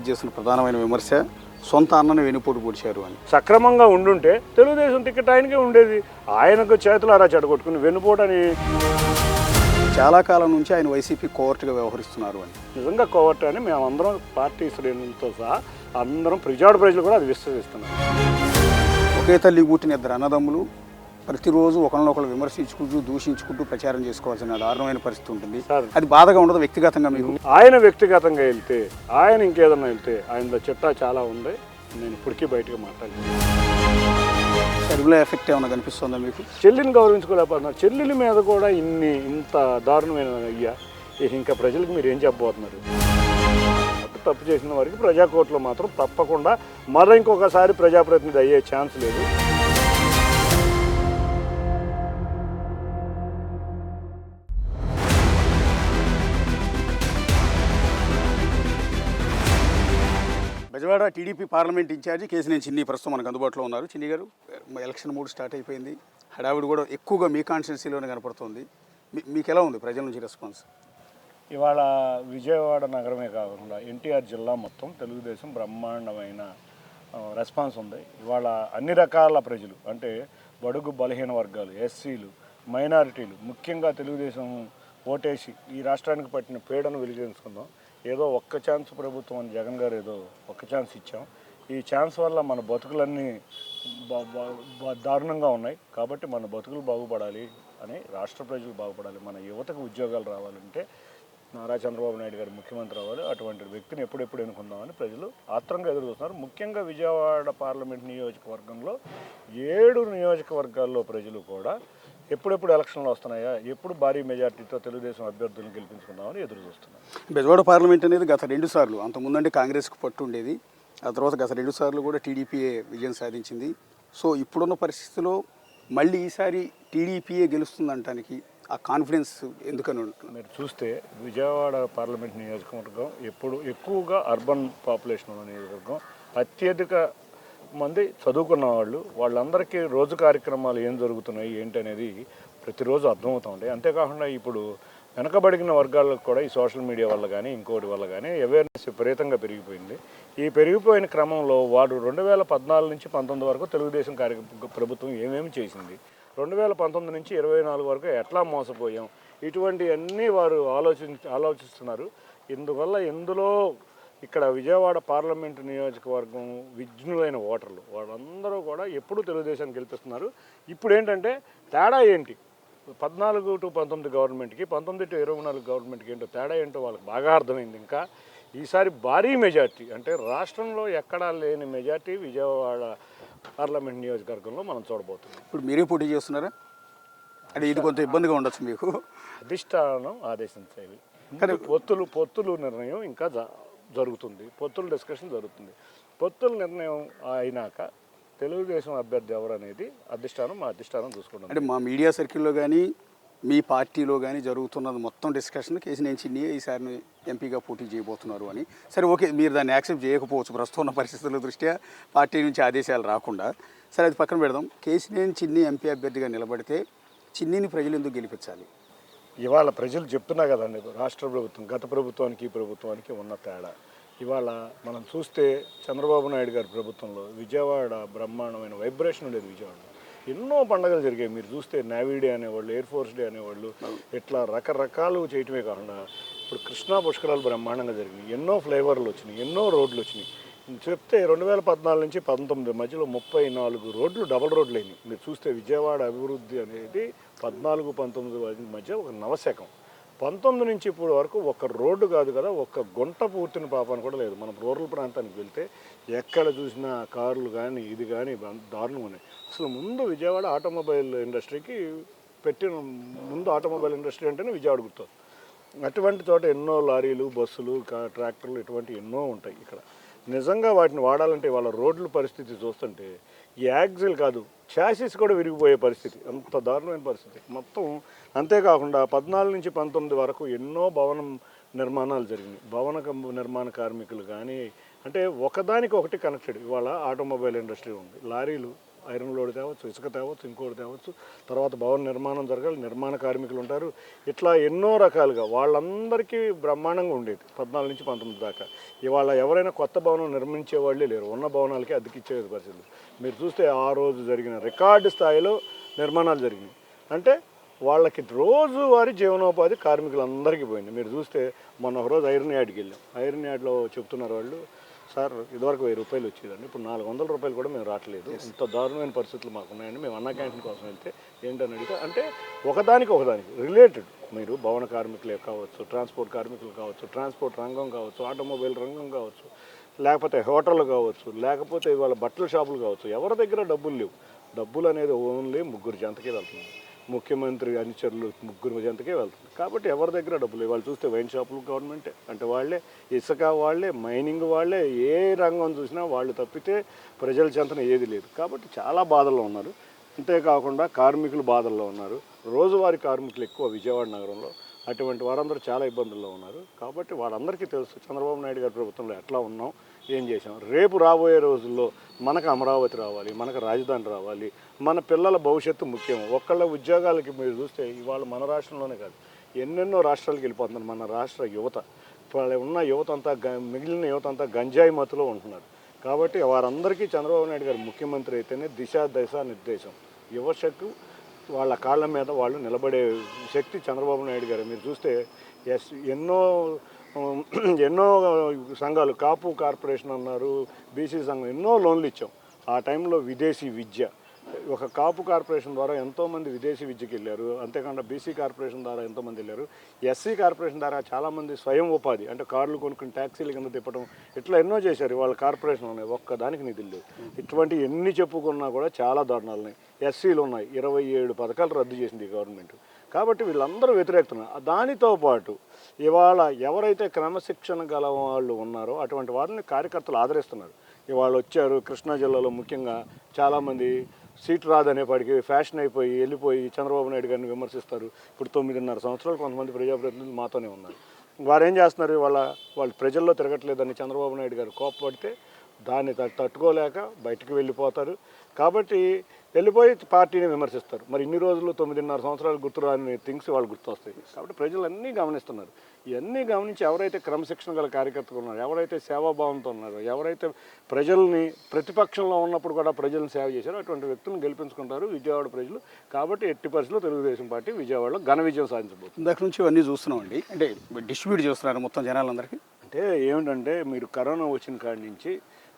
చేస్తున్న ప్రధానమైన విమర్శ సొంత అన్నను వెనుపోటు పొడిచారు అని. సక్రమంగా ఉండుంటే తెలుగుదేశం టికెట్ ఆయనకే ఉండేది. ఆయనకు చేతులారా చెడగొట్టుకుని వెనుపోటని చాలా కాలం నుంచి ఆయన వైసీపీ కోవర్ట్గా వ్యవహరిస్తున్నారు అని. నిజంగా కోవర్ట్ అని మేమందరం పార్టీ శ్రేణులతో సహా అందరం ప్రజలు కూడా అది విశ్వసిస్తున్నారు. ఒకే తల్లి పుట్టిన ఇద్దరు అన్నదమ్ములు ప్రతిరోజు ఒకరినొకరు విమర్శించుకుంటూ దూషించుకుంటూ ప్రచారం చేసుకోవాల్సిన దారుణమైన పరిస్థితి ఉంటుంది. అది బాధగా ఉండదు వ్యక్తిగతంగా మీకు? ఆయన వ్యక్తిగతంగా వెళ్తే, ఆయన ఇంకేదన్నా వెళ్తే ఆయనలో చిట్టా చాలా ఉంది. నేను ఇప్పటికీ బయటకు మాట్లాడలేదు. సర్వుల ఎఫెక్ట్ ఏమైనా కనిపిస్తుందా మీకు? చెల్లిని గౌరవించుకోలేకపోతున్నారు. చెల్లెల మీద కూడా ఇంత దారుణమైన అయ్యా, ఇంకా ప్రజలకు మీరు ఏం చెప్పబోతున్నారు? తప్పు చేసిన వారికి ప్రజాకోర్టులో మాత్రం తప్పకుండా మరో ఇంకొకసారి ప్రజాప్రతినిధి అయ్యే ఛాన్స్ లేదు. Bezawada TDP parliament incharge Kesineni Chinni ప్రస్తుతం మనకు అందుబాటులో ఉన్నారు. చిన్ని గారు, ఎలక్షన్ మూడు స్టార్ట్ అయిపోయింది. హడావిడి కూడా ఎక్కువగా మీ కాన్స్టిట్యున్సీలోనే కనపడుతుంది. మీకు ఎలా ఉంది ప్రజల నుంచి రెస్పాన్స్? ఇవాళ విజయవాడ నగరమే కాకుండా ఎన్టీఆర్ జిల్లా మొత్తం తెలుగుదేశం బ్రహ్మాండమైన రెస్పాన్స్ ఉంది. ఇవాళ అన్ని రకాల ప్రజలు, అంటే బడుగు బలహీన వర్గాలు, ఎస్సీలు, మైనారిటీలు ముఖ్యంగా తెలుగుదేశం ఓటేసి ఈ రాష్ట్రానికి పట్టిన పీడను వెలిగించుకుందాం. ఏదో ఒక్క ఛాన్స్ ప్రభుత్వం అని జగన్ గారు ఏదో ఒక్క ఛాన్స్ ఇచ్చాం. ఈ ఛాన్స్ వల్ల మన బతుకులన్నీ దారుణంగా ఉన్నాయి. కాబట్టి మన బతుకులు బాగుపడాలి అని, రాష్ట్ర ప్రజలు బాగుపడాలి, మన యువతకు ఉద్యోగాలు రావాలంటే నారా చంద్రబాబు నాయుడు గారు ముఖ్యమంత్రి అవ్వాలి. అటువంటి వ్యక్తిని ఎప్పుడెప్పుడు ఎన్నుకుందామని ప్రజలు ఆత్రంగా ఎదురు చూస్తున్నారు. ముఖ్యంగా విజయవాడ పార్లమెంట్ నియోజకవర్గంలో 7 నియోజకవర్గాల్లో ప్రజలు కూడా ఎప్పుడెప్పుడు ఎలక్షన్లు వస్తున్నాయా, ఎప్పుడు భారీ మెజార్టీతో తెలుగుదేశం అభ్యర్థులను గెలిపించుకుందామని ఎదురు చూస్తున్నారు. బెజవాడ పార్లమెంట్ అనేది గత 2 సార్లు, అంతకుముందంటే కాంగ్రెస్కు పట్టు ఉండేది, ఆ తర్వాత గత 2 సార్లు కూడా టీడీపీయే విజయం సాధించింది. సో ఇప్పుడున్న పరిస్థితిలో మళ్ళీ ఈసారి టీడీపీయే గెలుస్తుందంటానికి ఆ కాన్ఫిడెన్స్ ఎందుకని ఉంటుంది? మీరు చూస్తే విజయవాడ పార్లమెంట్ నియోజకవర్గం ఎప్పుడు ఎక్కువగా అర్బన్ పాపులేషన్ ఉన్న నియోజకవర్గం, అత్యధిక మంది చదువుకున్న వాళ్ళందరికీ రోజు కార్యక్రమాలు ఏం జరుగుతున్నాయి ఏంటి అనేది ప్రతిరోజు అర్థమవుతూ ఉంటాయి. అంతేకాకుండా ఇప్పుడు వెనకబడిన వర్గాలకు కూడా ఈ సోషల్ మీడియా వల్ల కానీ ఇంకోటి వల్ల కానీ అవేర్నెస్ విపరీతంగా పెరిగిపోయింది. ఈ పెరిగిపోయిన క్రమంలో వాడు 2014 నుంచి 19 వరకు తెలుగుదేశం ప్రభుత్వం ఏమేమి చేసింది, 2019 నుంచి 24 వరకు ఎట్లా మోసపోయాం, ఇటువంటివన్నీ వారు ఆలోచిస్తున్నారు. ఇందులో ఇక్కడ విజయవాడ పార్లమెంటు నియోజకవర్గం విజ్ఞులైన ఓటర్లు వాళ్ళందరూ కూడా ఎప్పుడు తెలుగుదేశాన్ని గెలిపిస్తున్నారు. ఇప్పుడు ఏంటంటే తేడా ఏంటి, 14 to 19 గవర్నమెంట్కి, 19 to 24 గవర్నమెంట్కి ఏంటో తేడా ఏంటో వాళ్ళకి బాగా అర్థమైంది. ఇంకా ఈసారి భారీ మెజార్టీ, అంటే రాష్ట్రంలో ఎక్కడా లేని మెజార్టీ విజయవాడ పార్లమెంట్ నియోజకవర్గంలో మనం చూడబోతున్నాం. ఇప్పుడు మీరే పోటీ చేస్తున్నారా? అంటే ఇది కొంచెం ఇబ్బందిగా ఉండొచ్చు మీకు? అధిష్టానం ఆదేశించేవి. పొత్తులు నిర్ణయం ఇంకా జరుగుతుంది, పొత్తుల డిస్కషన్ జరుగుతుంది. పొత్తుల నిర్ణయం అయినాక తెలుగుదేశం అభ్యర్థి ఎవరు అనేది మా అధిష్టానం చూసుకుంటాం. అంటే మా మీడియా సర్కిల్లో కానీ మీ పార్టీలో కానీ జరుగుతున్నది మొత్తం డిస్కషన్ కేశినేని చిన్ని ఈసారి ఎంపీగా పోటీ చేయబోతున్నారు అని. సరే, ఓకే, మీరు దాన్ని యాక్సెప్ట్ చేయకపోవచ్చు ప్రస్తుతం ఉన్న పరిస్థితుల దృష్ట్యా, పార్టీ నుంచి ఆదేశాలు రాకుండా. సరే, అది పక్కన పెడదాం. కేశినేని చిన్ని ఎంపీ అభ్యర్థిగా నిలబడితే చిన్నిని ప్రజలు ఎందుకు గెలిపించాలి? ఇవాళ ప్రజలు చెప్తున్నా కదండి, రాష్ట్ర ప్రభుత్వం గత ప్రభుత్వానికి ఈ ప్రభుత్వానికి ఉన్న తేడా. ఇవాళ మనం చూస్తే చంద్రబాబు నాయుడు గారి ప్రభుత్వంలో విజయవాడ బ్రహ్మాండమైన వైబ్రేషన్ ఉండేది. విజయవాడలో ఎన్నో పండుగలు జరిగాయి. మీరు చూస్తే నేవీ డే అనేవాళ్ళు, ఎయిర్ ఫోర్స్ డే అనేవాళ్ళు, ఇట్లా రకరకాలు చేయటమే కాకుండా ఇప్పుడు కృష్ణా పుష్కరాలు బ్రహ్మాండంగా జరిగినాయి. ఎన్నో ఫ్లైఓవర్లు వచ్చినాయి, ఎన్నో రోడ్లు వచ్చినాయి. చెప్తే 2014 నుంచి 19 మధ్యలో 34 రోడ్లు డబల్ రోడ్లు అయినాయి. మీరు చూస్తే విజయవాడ అభివృద్ధి అనేది 14-19 మధ్య ఒక నవశకం. 19 నుంచి ఇప్పుడు వరకు ఒక్క రోడ్డు కాదు కదా, ఒక్క గుంట పూర్తిన పాపాన్ని కూడా లేదు. మనం రూరల్ ప్రాంతానికి వెళ్తే ఎక్కడ చూసినా కార్లు కానీ ఇది కానీ దారుణంగా ఉన్నాయి. అసలు ముందు విజయవాడ ఆటోమొబైల్ ఇండస్ట్రీకి ముందు ఆటోమొబైల్ ఇండస్ట్రీ అంటేనే విజయవాడ గుర్తు. అటువంటి చోట ఎన్నో లారీలు, బస్సులు, ట్రాక్టర్లు ఇటువంటి ఎన్నో ఉంటాయి. ఇక్కడ నిజంగా వాటిని వాడాలంటే వాళ్ళ రోడ్ల పరిస్థితి చూస్తుంటే ఈ యాక్సిల్ కాదు, చాసిస్ కూడా విరిగిపోయే పరిస్థితి, అంత దారుణమైన పరిస్థితి మొత్తం. అంతేకాకుండా 14 నుంచి 19 వరకు ఎన్నో భవన నిర్మాణాలు జరిగినాయి. భవన నిర్మాణ కార్మికులు కానీ, అంటే ఒకదానికి ఒకటి కనెక్టెడ్. ఇవాళ ఆటోమొబైల్ ఇండస్ట్రీ ఉంది, లారీలు ఐరన్ లోడ్ తేవచ్చు, ఇసుక తేవచ్చు, ఇంకోటి తేవచ్చు, తర్వాత భవన నిర్మాణం జరగాలి, నిర్మాణ కార్మికులు ఉంటారు, ఇట్లా ఎన్నో రకాలుగా వాళ్ళందరికీ బ్రహ్మాండంగా ఉండేది 14 నుంచి 19 దాకా. ఇవాళ ఎవరైనా కొత్త భవనం నిర్మించే వాళ్ళే లేరు, ఉన్న భవనాలకి అద్దెకిచ్చే పరిస్థితులు. మీరు చూస్తే ఆ రోజు జరిగిన రికార్డు స్థాయిలో నిర్మాణాలు జరిగినాయి. అంటే వాళ్ళకి రోజువారీ జీవనోపాధి కార్మికులందరికీ పోయింది. మీరు చూస్తే మొన్న ఒకరోజు ఐరన్ యార్డ్కి వెళ్ళాం. ఐరన్ యార్డ్లో చెప్తున్నారు వాళ్ళు, సార్ ఇదివరకు 1000 రూపాయలు వచ్చేదండి, ఇప్పుడు 400 రూపాయలు కూడా మేము రావట్లేదు, ఇంత దారుణమైన పరిస్థితులు మాకు ఉన్నాయండి, మేము అన్నా క్యాంటీన్ కోసం వెళ్తే ఏంటని అడిగితే, అంటే ఒకదానికి రిలేటెడ్. మీరు భవన కార్మికులే కావచ్చు, ట్రాన్స్పోర్ట్ కార్మికులు కావచ్చు, ట్రాన్స్పోర్ట్ రంగం కావచ్చు, ఆటోమొబైల్ రంగం కావచ్చు, లేకపోతే హోటళ్ళు కావచ్చు, లేకపోతే ఇవాళ బట్టల షాపులు కావచ్చు, ఎవరి దగ్గర డబ్బులు లేవు. డబ్బులు అనేది ఓన్లీ 3 జంతకే వెళ్తుంది, ముఖ్యమంత్రి అనుచరులు 3 జంతకే వెళ్తుంది. కాబట్టి ఎవరి దగ్గర డబ్బులు వాళ్ళు చూస్తే వైన్ షాపులు గవర్నమెంటే, అంటే వాళ్ళే, ఇసుక వాళ్ళే, మైనింగ్ వాళ్ళే, ఏ రంగం చూసినా వాళ్ళు తప్పితే ప్రజల చెంతన ఏది లేదు. కాబట్టి చాలా బాధల్లో ఉన్నారు. అంతేకాకుండా కార్మికులు బాధల్లో ఉన్నారు. రోజువారీ కార్మికులు ఎక్కువ విజయవాడ నగరంలో. అటువంటి వారందరూ చాలా ఇబ్బందుల్లో ఉన్నారు. కాబట్టి వాళ్ళందరికీ తెలుసు చంద్రబాబు నాయుడు గారి ప్రభుత్వంలో ఎట్లా ఉన్నాం, ఏం చేసాం. రేపు రాబోయే రోజుల్లో మనకు అమరావతి రావాలి, మనకు రాజధాని రావాలి, మన పిల్లల భవిష్యత్తు ముఖ్యం. ఒక్కళ్ళ ఉద్యోగాలకి మీరు చూస్తే ఇవాళ మన రాష్ట్రంలోనే కాదు, ఎన్నెన్నో రాష్ట్రాలకు వెళ్ళిపోతున్నారు మన రాష్ట్ర యువత. ఇప్పుడు ఉన్న యువత అంతా, మిగిలిన యువత అంతా గంజాయి మత్తులో ఉంటున్నారు. కాబట్టి వారందరికీ చంద్రబాబు నాయుడు గారు ముఖ్యమంత్రి అయితేనే దశ నిర్దేశం. యువశక్తి వాళ్ళ కాళ్ళ మీద వాళ్ళు నిలబడే శక్తి చంద్రబాబు నాయుడు గారు. మీరు చూస్తే ఎన్నో సంఘాలు, కాపు కార్పొరేషన్ అన్నారు, బీసీ సంఘం, ఎన్నో లోన్లు ఇచ్చాం. ఆ టైంలో విదేశీ విద్య, ఒక కాపు కార్పొరేషన్ ద్వారా ఎంతోమంది విదేశీ విద్యకి వెళ్ళారు. అంతేకాకుండా బీసీ కార్పొరేషన్ ద్వారా ఎంతోమంది వెళ్ళారు. ఎస్సీ కార్పొరేషన్ ద్వారా చాలామంది స్వయం ఉపాధి, అంటే కార్లు కొనుక్కుని ట్యాక్సీల కింద తిప్పడం, ఇట్లా ఎన్నో చేశారు. వాళ్ళ కార్పొరేషన్ ఉన్నాయి, ఒక్కదానికి నిధులు లేవు. ఇటువంటి ఎన్ని చెప్పుకున్నా కూడా చాలా దారుణాలు ఉన్నాయి. ఎస్సీలు ఉన్నాయి, 27 పథకాలు రద్దు చేసింది ఈ గవర్నమెంట్. కాబట్టి వీళ్ళందరూ వ్యతిరేకుతున్నారు. దానితో పాటు ఇవాళ ఎవరైతే క్రమశిక్షణ గల వాళ్ళు ఉన్నారో అటువంటి వారిని కార్యకర్తలు ఆదరిస్తున్నారు. ఇవాళ వచ్చారు కృష్ణా జిల్లాలో ముఖ్యంగా చాలామంది సీట్ రాదనేపాటికి ఫ్యాషన్ అయిపోయి వెళ్ళిపోయి చంద్రబాబు నాయుడు గారిని విమర్శిస్తారు. ఇప్పుడు 9.5 సంవత్సరాలు కొంతమంది ప్రజాప్రతినిధులు మాతోనే ఉన్నారు. వారు ఏం చేస్తున్నారు, వాళ్ళు ప్రజల్లో తిరగట్లేదని చంద్రబాబు నాయుడు గారు కోపపడితే దాన్ని తట్టుకోలేక బయటికి వెళ్ళిపోతారు. కాబట్టి వెళ్ళిపోయి పార్టీని విమర్శిస్తారు. మరి ఇన్ని రోజులు 9.5 సంవత్సరాలు గుర్తురాని థింగ్స్ వాళ్ళు గుర్తొస్తాయి. కాబట్టి ప్రజలు అన్నీ గమనిస్తున్నారు. ఇవన్నీ గమనించి ఎవరైతే క్రమశిక్షణ గల కార్యకర్తలు ఉన్నారో, ఎవరైతే సేవాభావంతో ఉన్నారో, ఎవరైతే ప్రజల్ని ప్రతిపక్షంలో ఉన్నప్పుడు కూడా ప్రజలను సేవ చేశారో అటువంటి వ్యక్తులను గెలిపించుకుంటారు విజయవాడ ప్రజలు. కాబట్టి ఎట్టి పరిస్థితుల్లో తెలుగుదేశం పార్టీ విజయవాడలో ఘన విజయం సాధించబోతుంది. ఇందాక నుంచి ఇవన్నీ చూస్తున్నామండి, అంటే డిస్ట్రిబ్యూట్ చేస్తున్నారు మొత్తం జనాలందరికీ. అంటే ఏమిటంటే మీరు కరోనా వచ్చిన కాడి నుంచి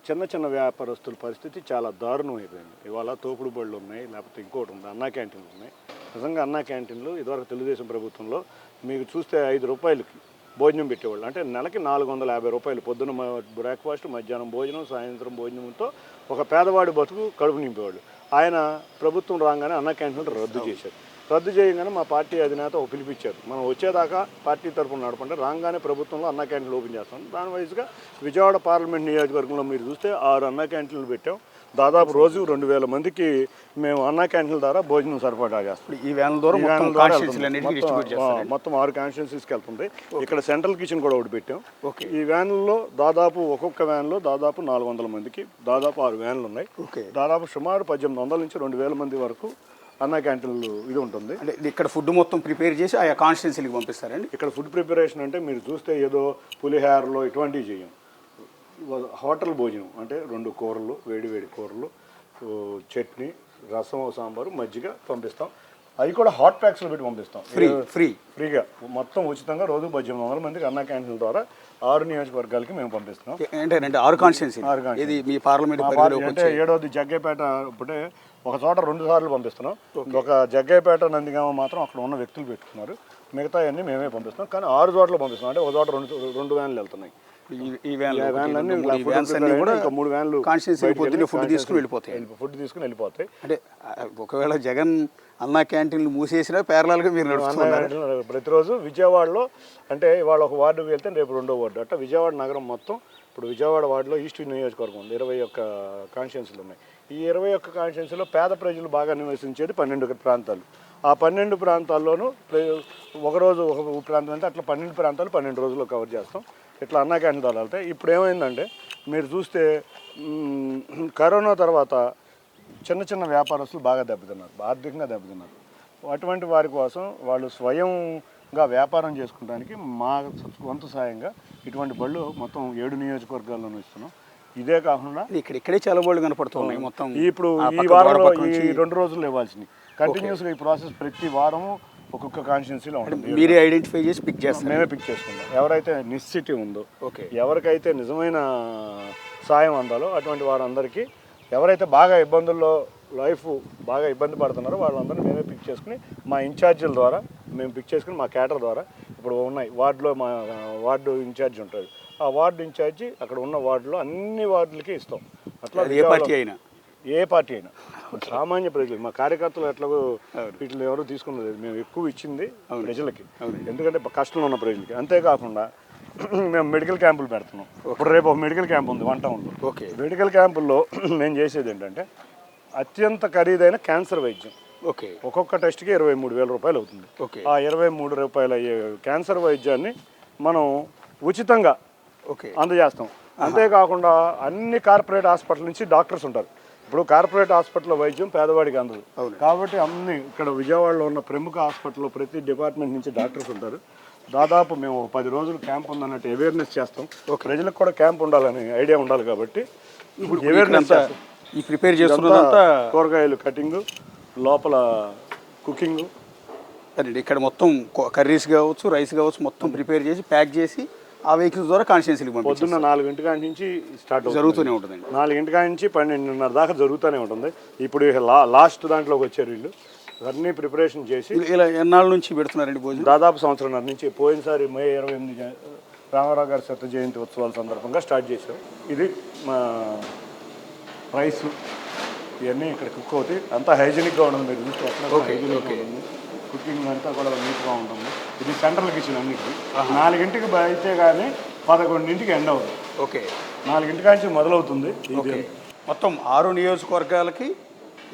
చిన్న చిన్న వ్యాపారస్తుల పరిస్థితి చాలా దారుణం అయిపోయింది. ఇవాళ తోపుడు బళ్ళు ఉన్నాయి, లేకపోతే ఇంకోటి ఉంది, అన్నా క్యాంటీన్లు ఉన్నాయి. నిజంగా అన్నా క్యాంటీన్లు ఇదివరకు తెలుగుదేశం ప్రభుత్వంలో మీకు చూస్తే 5 రూపాయలకి భోజనం పెట్టేవాళ్ళు. అంటే నెలకి 450 రూపాయలు, పొద్దున బ్రేక్ఫాస్ట్, మధ్యాహ్నం భోజనం, సాయంత్రం భోజనంతో ఒక పేదవాడి బతుకు కడుపు నింపేవాళ్ళు. ఆయన ప్రభుత్వం రాగానే అన్నా క్యాంటీన్లు రద్దు చేశారు. రద్దు చేయగానే మా పార్టీ అధినేత ఒక పిలిపించారు, మనం వచ్చేదాకా పార్టీ తరఫున నడపండి, రాగానే ప్రభుత్వంలో అన్నా క్యాంటీన్లు ఓపెన్ చేస్తాం. దాని వైజ్గా విజయవాడ పార్లమెంట్ నియోజకవర్గంలో మీరు చూస్తే 6 అన్నా క్యాంటీన్లు పెట్టాం. దాదాపు రోజు 2000 మందికి మేము అన్నా క్యాంటీన్ల ద్వారా భోజనం సరిపడా చేస్తాం. ఈ వ్యాన్ ద్వారా మొత్తం 6 కాన్స్టిట్యున్సీస్కి వెళ్తుంది. ఇక్కడ సెంట్రల్ కిచెన్ కూడా ఒకటి పెట్టాం. ఈ వ్యాన్లో దాదాపు ఒక్కొక్క వ్యాన్లో దాదాపు 400 మందికి దాదాపు 6 వ్యాన్లు ఉన్నాయి. దాదాపు సుమారు 1800 నుంచి 2000 మంది వరకు అన్నా క్యాంటీన్లు ఇది ఉంటుంది. అంటే ఇక్కడ ఫుడ్ మొత్తం ప్రిపేర్ చేసి ఆయా కాన్స్టిట్యున్సీకి పంపిస్తారండి. ఇక్కడ ఫుడ్ ప్రిపరేషన్ అంటే మీరు చూస్తే ఏదో పులిహారలో ఇటువంటివి చేయం. హోటల్ భోజనం అంటే 2 కూరలు, వేడి కూరలు, చట్నీ, రసం, సాంబారు, మజ్జిగ పంపిస్తాం. అవి కూడా హాట్ ప్యాక్స్లో పెట్టి పంపిస్తాం. ఫ్రీగా మొత్తం ఉచితంగా రోజు 1800 మందికి అన్నా క్యాంటీన్ల ద్వారా 6 నియోజకవర్గాలకి మేము పంపిస్తున్నాం. ఏంటంటే 6 కాన్స్టిట్యున్సీ. ఇది మీ పార్లమెంట్ అంటే 7వది జగ్గైపేట. ఇప్పుడే ఒక చోట 2 సార్లు పంపిస్తున్నాం. ఒక జగ్గైపేట, నందిగామ మాత్రం అక్కడ ఉన్న వ్యక్తులు పెట్టుకున్నారు, మిగతా అన్నీ మేమే పంపిస్తున్నాం. కానీ 6 చోట్ల పంపిస్తున్నాం. అంటే ఒక చోట 2 వ్యాన్లు వెళ్తున్నాయి. ఈ వ్యాన్లన్నీ కూడా 3 వ్యాన్లు ఫుడ్ తీసుకుని వెళ్ళిపోతాయి. అంటే ఒకవేళ జగన్ అన్నా క్యాంటీన్లు మూసేసినా ప్యారలల్గా మీరు నడుస్తున్నారు ప్రతిరోజు విజయవాడలో. అంటే ఇవాళ ఒక వార్డుకి వెళ్తే రేపు 2వ వార్డు, అట్లా విజయవాడ నగరం మొత్తం. ఇప్పుడు విజయవాడ వార్డులో ఈస్ట్ నియోజకవర్గం ఉంది, 21 కాన్స్టిట్యున్సీలు ఉన్నాయి. ఈ 21 కాన్స్టిట్యున్సీలో పేద ప్రజలు బాగా నివసించేది 12 ప్రాంతాలు. ఆ 12 ప్రాంతాల్లోనూ ఒకరోజు ఒక ప్రాంతం అంటే అట్లా 12 ప్రాంతాలు 12 రోజుల్లో కవర్ చేస్తాం. ఇట్లా అన్నా క్యాంటీన్ ద్వారా వెళ్తాయి. ఇప్పుడు ఏమైందంటే మీరు చూస్తే కరోనా తర్వాత చిన్న చిన్న వ్యాపారస్తులు బాగా దెబ్బతిన్నారు, ఆర్థికంగా దెబ్బతిన్నారు. అటువంటి వారి కోసం వాళ్ళు స్వయంగా వ్యాపారం చేసుకోవడానికి మా వంతు సాయంగా ఇటువంటి బళ్ళు మొత్తం 7 నియోజకవర్గాల్లోనూ ఇస్తున్నాం. ఇదే కాకుండా ఇక్కడే చాలా బళ్ళు కనపడుతున్నాయి మొత్తం. ఇప్పుడు ఈ వారంలో ఈ 2 రోజుల్లో ఇవ్వాల్సింది కంటిన్యూస్గా ఈ ప్రాసెస్ ప్రతి వారము ఒక్కొక్క కాన్స్టిట్యున్సీలో ఉంటుంది. మీరే ఐడెంటిఫై చేసి పిక్ చేస్తాం, మేమే పిక్ చేసుకుంటాం. ఎవరైతే నిశ్చితి ఉందో, ఓకే, ఎవరికైతే నిజమైన సాయం అందాలో అటువంటి వారందరికీ, ఎవరైతే బాగా ఇబ్బందుల్లో లైఫ్ బాగా ఇబ్బంది పడుతున్నారో వాళ్ళందరినీ మేమే పిక్ చేసుకుని మా ఇన్ఛార్జీల ద్వారా మేము పిక్ చేసుకుని మా క్యాటర్ ద్వారా ఇప్పుడు ఉన్నాయి వార్డులో మా వార్డు ఇన్ఛార్జ్ ఉంటుంది. ఆ వార్డు ఇన్ఛార్జి అక్కడ ఉన్న వార్డులో అన్ని వార్డులకి ఇస్తాం. అట్లా ఏ పార్టీ అయినా సామాన్య ప్రజలు మా కార్యకర్తలు ఎట్లాగో వీటిలో ఎవరు తీసుకున్నది లేదు. మేము ఎక్కువ ఇచ్చింది ప్రజలకి, ఎందుకంటే కష్టంలో ఉన్న ప్రజలకి. అంతేకాకుండా మేము మెడికల్ క్యాంపులు పెడుతున్నాం. ఇప్పుడు రేపు ఒక మెడికల్ క్యాంప్ ఉంది 1 టౌన్లో. ఓకే, మెడికల్ క్యాంపుల్లో మేము చేసేది ఏంటంటే అత్యంత ఖరీదైన క్యాన్సర్ వైద్యం. ఓకే, ఒక్కొక్క టెస్ట్కి 23,000 రూపాయలు అవుతుంది. ఓకే, ఆ 23 రూపాయల క్యాన్సర్ వైద్యాన్ని మనం ఉచితంగా అందజేస్తాం. అంతేకాకుండా అన్ని కార్పొరేట్ హాస్పిటల్ నుంచి డాక్టర్స్ ఉంటారు. ఇప్పుడు కార్పొరేట్ హాస్పిటల్లో వైద్యం పేదవాడికి అందదు కాబట్టి అన్ని ఇక్కడ విజయవాడలో ఉన్న ప్రముఖ హాస్పిటల్లో ప్రతి డిపార్ట్మెంట్ నుంచి డాక్టర్స్ ఉంటారు. దాదాపు మేము 10 రోజులు క్యాంప్ ఉందన్నట్టు అవేర్నెస్ చేస్తాం. ప్రజలకు కూడా క్యాంప్ ఉండాలని ఐడియా ఉండాలి కాబట్టి ఇప్పుడు అవేర్నెస్ ఈ ప్రిపేర్ చేస్తున్నదంతా కూరగాయలు కటింగ్, లోపల కుకింగ్. సరే, ఇక్కడ మొత్తం కర్రీస్ కావచ్చు, రైస్ కావచ్చు, మొత్తం ప్రిపేర్ చేసి ప్యాక్ చేసి ఆ వెహికల్స్ ద్వారా కాన్స్టిట్యున్సీకి పొద్దున్న 4 నుంచి స్టార్ట్ జరుగుతూనే ఉంటుందండి. 4 నుంచి 12:30 దాకా జరుగుతూనే ఉంటుంది. ఇప్పుడు లాస్ట్ దాంట్లోకి వచ్చారు వీళ్ళు. అన్నీ ప్రిపరేషన్ చేసి ఇలా ఎన్నాళ్ళ నుంచి పెడుతున్నారండి భోజనం? దాదాపు 1.5 సంవత్సరం నుంచి. పోయినసారి మే 28 రామారావు గారి శత జయంతి ఉత్సవాల సందర్భంగా స్టార్ట్ చేసాం. ఇది మా రైస్ ఇవన్నీ ఇక్కడ కుక్ అవుతాయి. అంతా హైజీనిక్గా ఉంటుంది. మీరు చూస్తే అట్లా హైజీనిక్గా ఉంటుంది. కుకింగ్ అంతా కూడా నీట్గా ఉంటుంది. ఇది సెంట్రల్ కిచెన్ అన్నిటికీ. 4ంటికి అయితే కానీ 11ంటికి ఎండ్ అవుతుంది. ఓకే, 4ంటి నుంచి మొదలవుతుంది. ఇది మొత్తం 6 నియోజకవర్గాలకి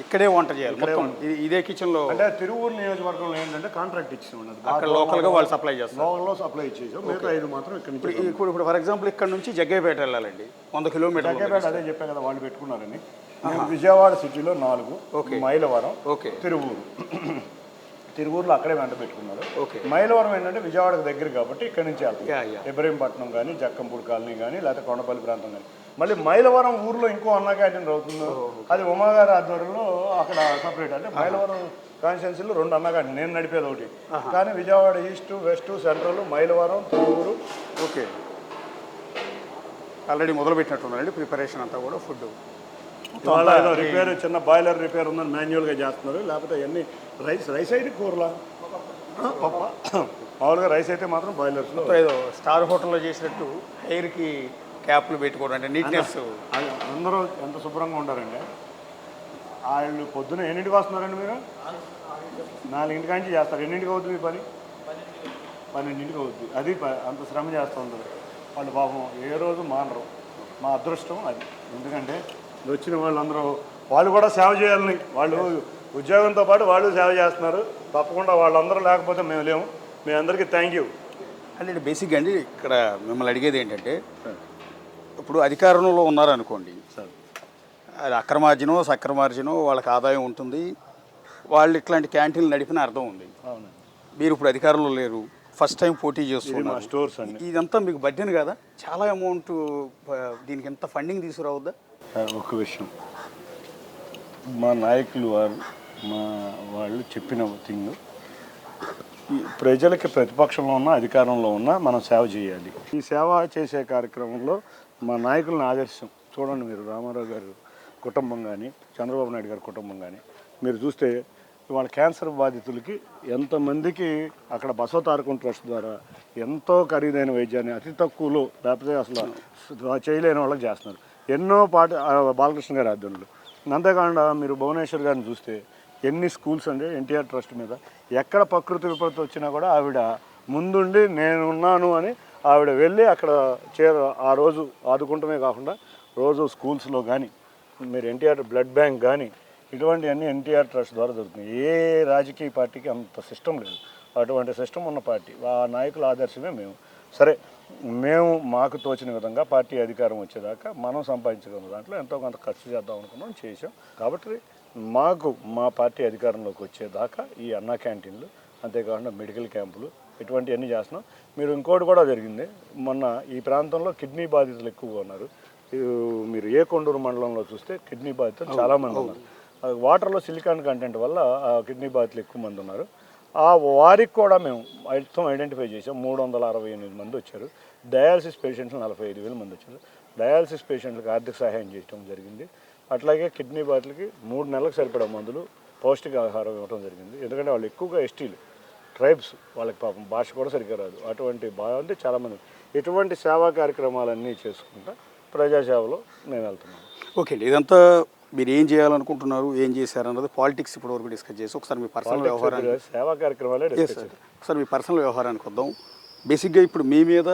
ఇక్కడే వంట చేయాలి. మొత్తం ఇదే కిచెన్లో. అంటే తిరువూరు నియోజకవర్గంలో ఏంటంటే కాంట్రాక్ట్ ఇచ్చి ఉన్నది, అక్కడ లోకల్గా వాళ్ళు సప్లై చేస్తారు. లోకల్లో సప్లై ఇచ్చేసాం. మిగతా 5 మాత్రం ఇక్కడ నుంచి. ఇప్పుడు ఫర్ ఎగ్జాంపుల్ ఇక్కడ నుంచి జగ్గయ్యపేట వెళ్ళాలండి, 100 కిలోమీటర్లు. జగ్గయ్యపేట అదే చెప్పాను కదా, వాళ్ళు పెట్టుకున్నారని. విజయవాడ సిటీలో 4, మైలవరం, తిరువూరులో అక్కడే వెంట పెట్టుకున్నారు. మైలవరం ఏంటంటే విజయవాడకు దగ్గర కాబట్టి ఇక్కడ నుంచి వెళ్తాం. ఇబ్రహీంపట్నం కానీ, జక్కంపూడి కాలనీ కానీ, లేకపోతే కొండపల్లి ప్రాంతం కానీ. మళ్ళీ మైలవరం ఊర్లో ఇంకో అన్న క్యాంటీన్ అవుతుంది. అది ఉమాగారి ఆధ్వర్యంలో అక్కడ సపరేట్. అంటే మైలవరం కాన్స్టిట్యున్సీలో 2 అన్న క్యాంటీన్, నేను నడిపేది ఒకటి. కానీ Vijayawada east, west, central, Mylavaram, Tiruvuru. Okay, already మొదలు పెట్టినట్టున్నారండి ప్రిపరేషన్ అంతా కూడా. ఫుడ్ రిపేర్, చిన్న బాయిలర్ రిపేర్ ఉందని మాన్యువల్గా చేస్తున్నారు. లేకపోతే అవన్నీ రైస్ అయితే కూరలా పప్ప. మామూలుగా రైస్ అయితే మాత్రం బాయిలర్స్లో. ఏదో స్టార్ హోటల్లో చేసినట్టు హెయిర్కి క్యాప్లు పెట్టుకోవడం, అంటే నీట్నెస్. అందరూ ఎంత శుభ్రంగా ఉంటారండి. వాళ్ళు పొద్దున ఎన్నింటికి వస్తున్నారండి మీరు? 4ంటి నుంచి చేస్తారు. ఎన్నింటికి అవుతుంది పని? 12ంటికి అవుతుంది. అది అంత శ్రమ చేస్తూ ఉంటారు వాళ్ళు. పాపం ఏ రోజు మానరు. మా అదృష్టం అది. ఎందుకంటే వచ్చిన వాళ్ళందరూ వాళ్ళు కూడా సేవ చేయాలని, వాళ్ళు ఉద్యోగంతో పాటు వాళ్ళు సేవ చేస్తున్నారు. తప్పకుండా వాళ్ళందరూ లేకపోతే మేము లేము. మీ అందరికీ థ్యాంక్ యూ. అంటే బేసిక్గా అండి ఇక్కడ మిమ్మల్ని అడిగేది ఏంటంటే, ఇప్పుడు అధికారంలో ఉన్నారనుకోండి, అది అక్రమార్జనో సక్రమార్జనో వాళ్ళకి ఆదాయం ఉంటుంది. వాళ్ళు ఇట్లాంటి క్యాంటీన్లు నడిపిన అర్థం ఉంది. మీరు ఇప్పుడు అధికారంలో లేరు, ఫస్ట్ టైం పోటీ చేస్తున్నారు. స్టోర్స్ అండి, ఇదంతా మీకు బడ్జెట్ కదా, చాలా అమౌంట్. దీనికి ఎంత ఫండింగ్ తీసుకురావద్దా? ఒక విషయం, మా నాయకులు వాళ్ళు చెప్పిన థింగ్, ప్రజలకి ప్రతిపక్షంలో ఉన్న అధికారంలో ఉన్న మనం సేవ చేయాలి. ఈ సేవ చేసే కార్యక్రమంలో మా నాయకులను ఆదర్శం చూడండి. మీరు రామారావు గారు కుటుంబం కానీ, చంద్రబాబు నాయుడు గారి కుటుంబం కానీ మీరు చూస్తే ఇవాళ క్యాన్సర్ బాధితులకి ఎంతమందికి అక్కడ బసవతారకం ట్రస్ట్ ద్వారా ఎంతో ఖరీదైన వైద్యాన్ని అతి తక్కువలో, లేకపోతే అసలు చేయలేని వాళ్ళకి చేస్తున్నారు. ఎన్నో బాలకృష్ణ గారి ఆధ్వర్యంలో. అంతేకాకుండా మీరు భువనేశ్వర్ గారిని చూస్తే ఎన్ని స్కూల్స్ అండి ఎన్టీఆర్ ట్రస్ట్ మీద. ఎక్కడ ప్రకృతి విపత్తు వచ్చినా కూడా ఆవిడ ముందుండి నేనున్నాను అని ఆవిడ వెళ్ళి అక్కడ ఆ రోజు ఆదుకుంటమే కాకుండా రోజు స్కూల్స్లో కానీ, మీరు ఎన్టీఆర్ బ్లడ్ బ్యాంక్ కానీ, ఇటువంటివన్నీ ఎన్టీఆర్ ట్రస్ట్ ద్వారా జరుగుతున్నాయి. ఏ రాజకీయ పార్టీకి అంత సిస్టమ్ లేదు. అటువంటి సిస్టమ్ ఉన్న పార్టీ, ఆ నాయకుల ఆదర్శమే మేము. సరే, మేము మాకు తోచిన విధంగా పార్టీ అధికారం వచ్చేదాకా మనం సంపాదించుకున్న దాంట్లో ఎంతో కొంత ఖర్చు చేద్దాం అనుకున్నాం, చేసాం. కాబట్టి మాకు మా పార్టీ అధికారంలోకి వచ్చేదాకా ఈ అన్నా క్యాంటీన్లు, అంతేకాకుండా మెడికల్ క్యాంపులు ఇటువంటివన్నీ చేస్తున్నాం. మీరు ఇంకోటి కూడా జరిగింది, మొన్న ఈ ప్రాంతంలో కిడ్నీ బాధితులు ఎక్కువగా ఉన్నారు. మీరు ఏ కొండూరు మండలంలో చూస్తే కిడ్నీ బాధితులు చాలామంది ఉన్నారు. వాటర్లో సిలికాన్ కంటెంట్ వల్ల ఆ కిడ్నీ బాధితులు ఎక్కువ మంది ఉన్నారు. ఆ వారికి కూడా మేము మొత్తం ఐడెంటిఫై చేసాం. 368 మంది వచ్చారు. డయాలసిస్ పేషెంట్లు 45,000 మంది వచ్చారు. డయాలసిస్ పేషెంట్లకు ఆర్థిక సహాయం చేయడం జరిగింది. అట్లాగే కిడ్నీ బాధితులకి 3 నెలలకు సరిపడా మందులు, పౌష్టికాహారం ఇవ్వడం జరిగింది. ఎందుకంటే వాళ్ళు ఎక్కువగా ఎస్టీలు, ట్రైబ్స్, వాళ్ళకి పాపం భాష కూడా సరిగ్గా రాదు. అటువంటి బాగుంది చాలామంది. ఇటువంటి సేవా కార్యక్రమాలన్నీ చేసుకుంటా ప్రజాసేవలో నేను వెళ్తున్నాను. ఓకే అండి, ఇదంతా మీరు ఏం చేయాలనుకుంటున్నారు, ఏం చేశారన్నది పాలిటిక్స్ ఇప్పటివరకు డిస్కస్ చేసి ఒకసారి మీ పర్సనల్ వ్యవహారాన్ని, సేవా కార్యక్రమాలే ఒకసారి మీ పర్సనల్ వ్యవహారానికి వద్దాం. బేసిక్గా ఇప్పుడు మీ మీద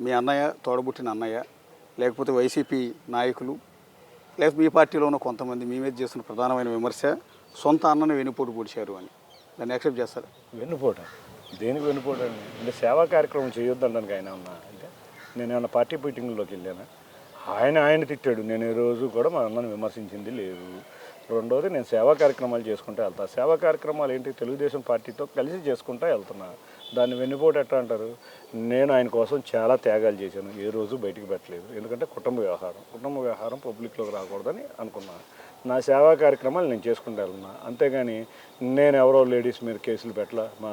మీ అన్నయ్య, తోడబుట్టిన అన్నయ్య, లేకపోతే వైసీపీ నాయకులు, లేకపోతే మీ పార్టీలో ఉన్న కొంతమంది మీ మీద చేస్తున్న ప్రధానమైన విమర్శ సొంత అన్నని వెన్నుపోటు పొడిచారు అని, దాన్ని యాక్సెప్ట్ చేస్తారు? వెన్నుపోట దేనికి వెన్నుపోటు అండి? అంటే సేవా కార్యక్రమం చేయొద్దంటానికి ఆయన ఉన్నా అంటే నేను ఏమన్నా పార్టీ మీటింగ్లోకి వెళ్ళాను? ఆయన తిట్టాడు. నేను ఈ రోజు కూడా మా అన్నను విమర్శించింది లేదు. రెండోది నేను సేవా కార్యక్రమాలు చేసుకుంటూ వెళ్తా. సేవా కార్యక్రమాలు ఏంటి? తెలుగుదేశం పార్టీతో కలిసి చేసుకుంటూ వెళ్తున్నా. దాన్ని వెన్నుపోటు ఎట్లా అంటారు? నేను ఆయన కోసం చాలా త్యాగాలు చేశాను, ఏ రోజు బయటికి పెట్టలేదు. ఎందుకంటే కుటుంబ వ్యవహారం పబ్లిక్లోకి రాకూడదని అనుకున్నాను. నా సేవా కార్యక్రమాలు నేను చేసుకుంటూ వెళ్తున్నా. అంతేగాని నేను ఎవరో లేడీస్ మీద కేసులు పెట్టలా, మా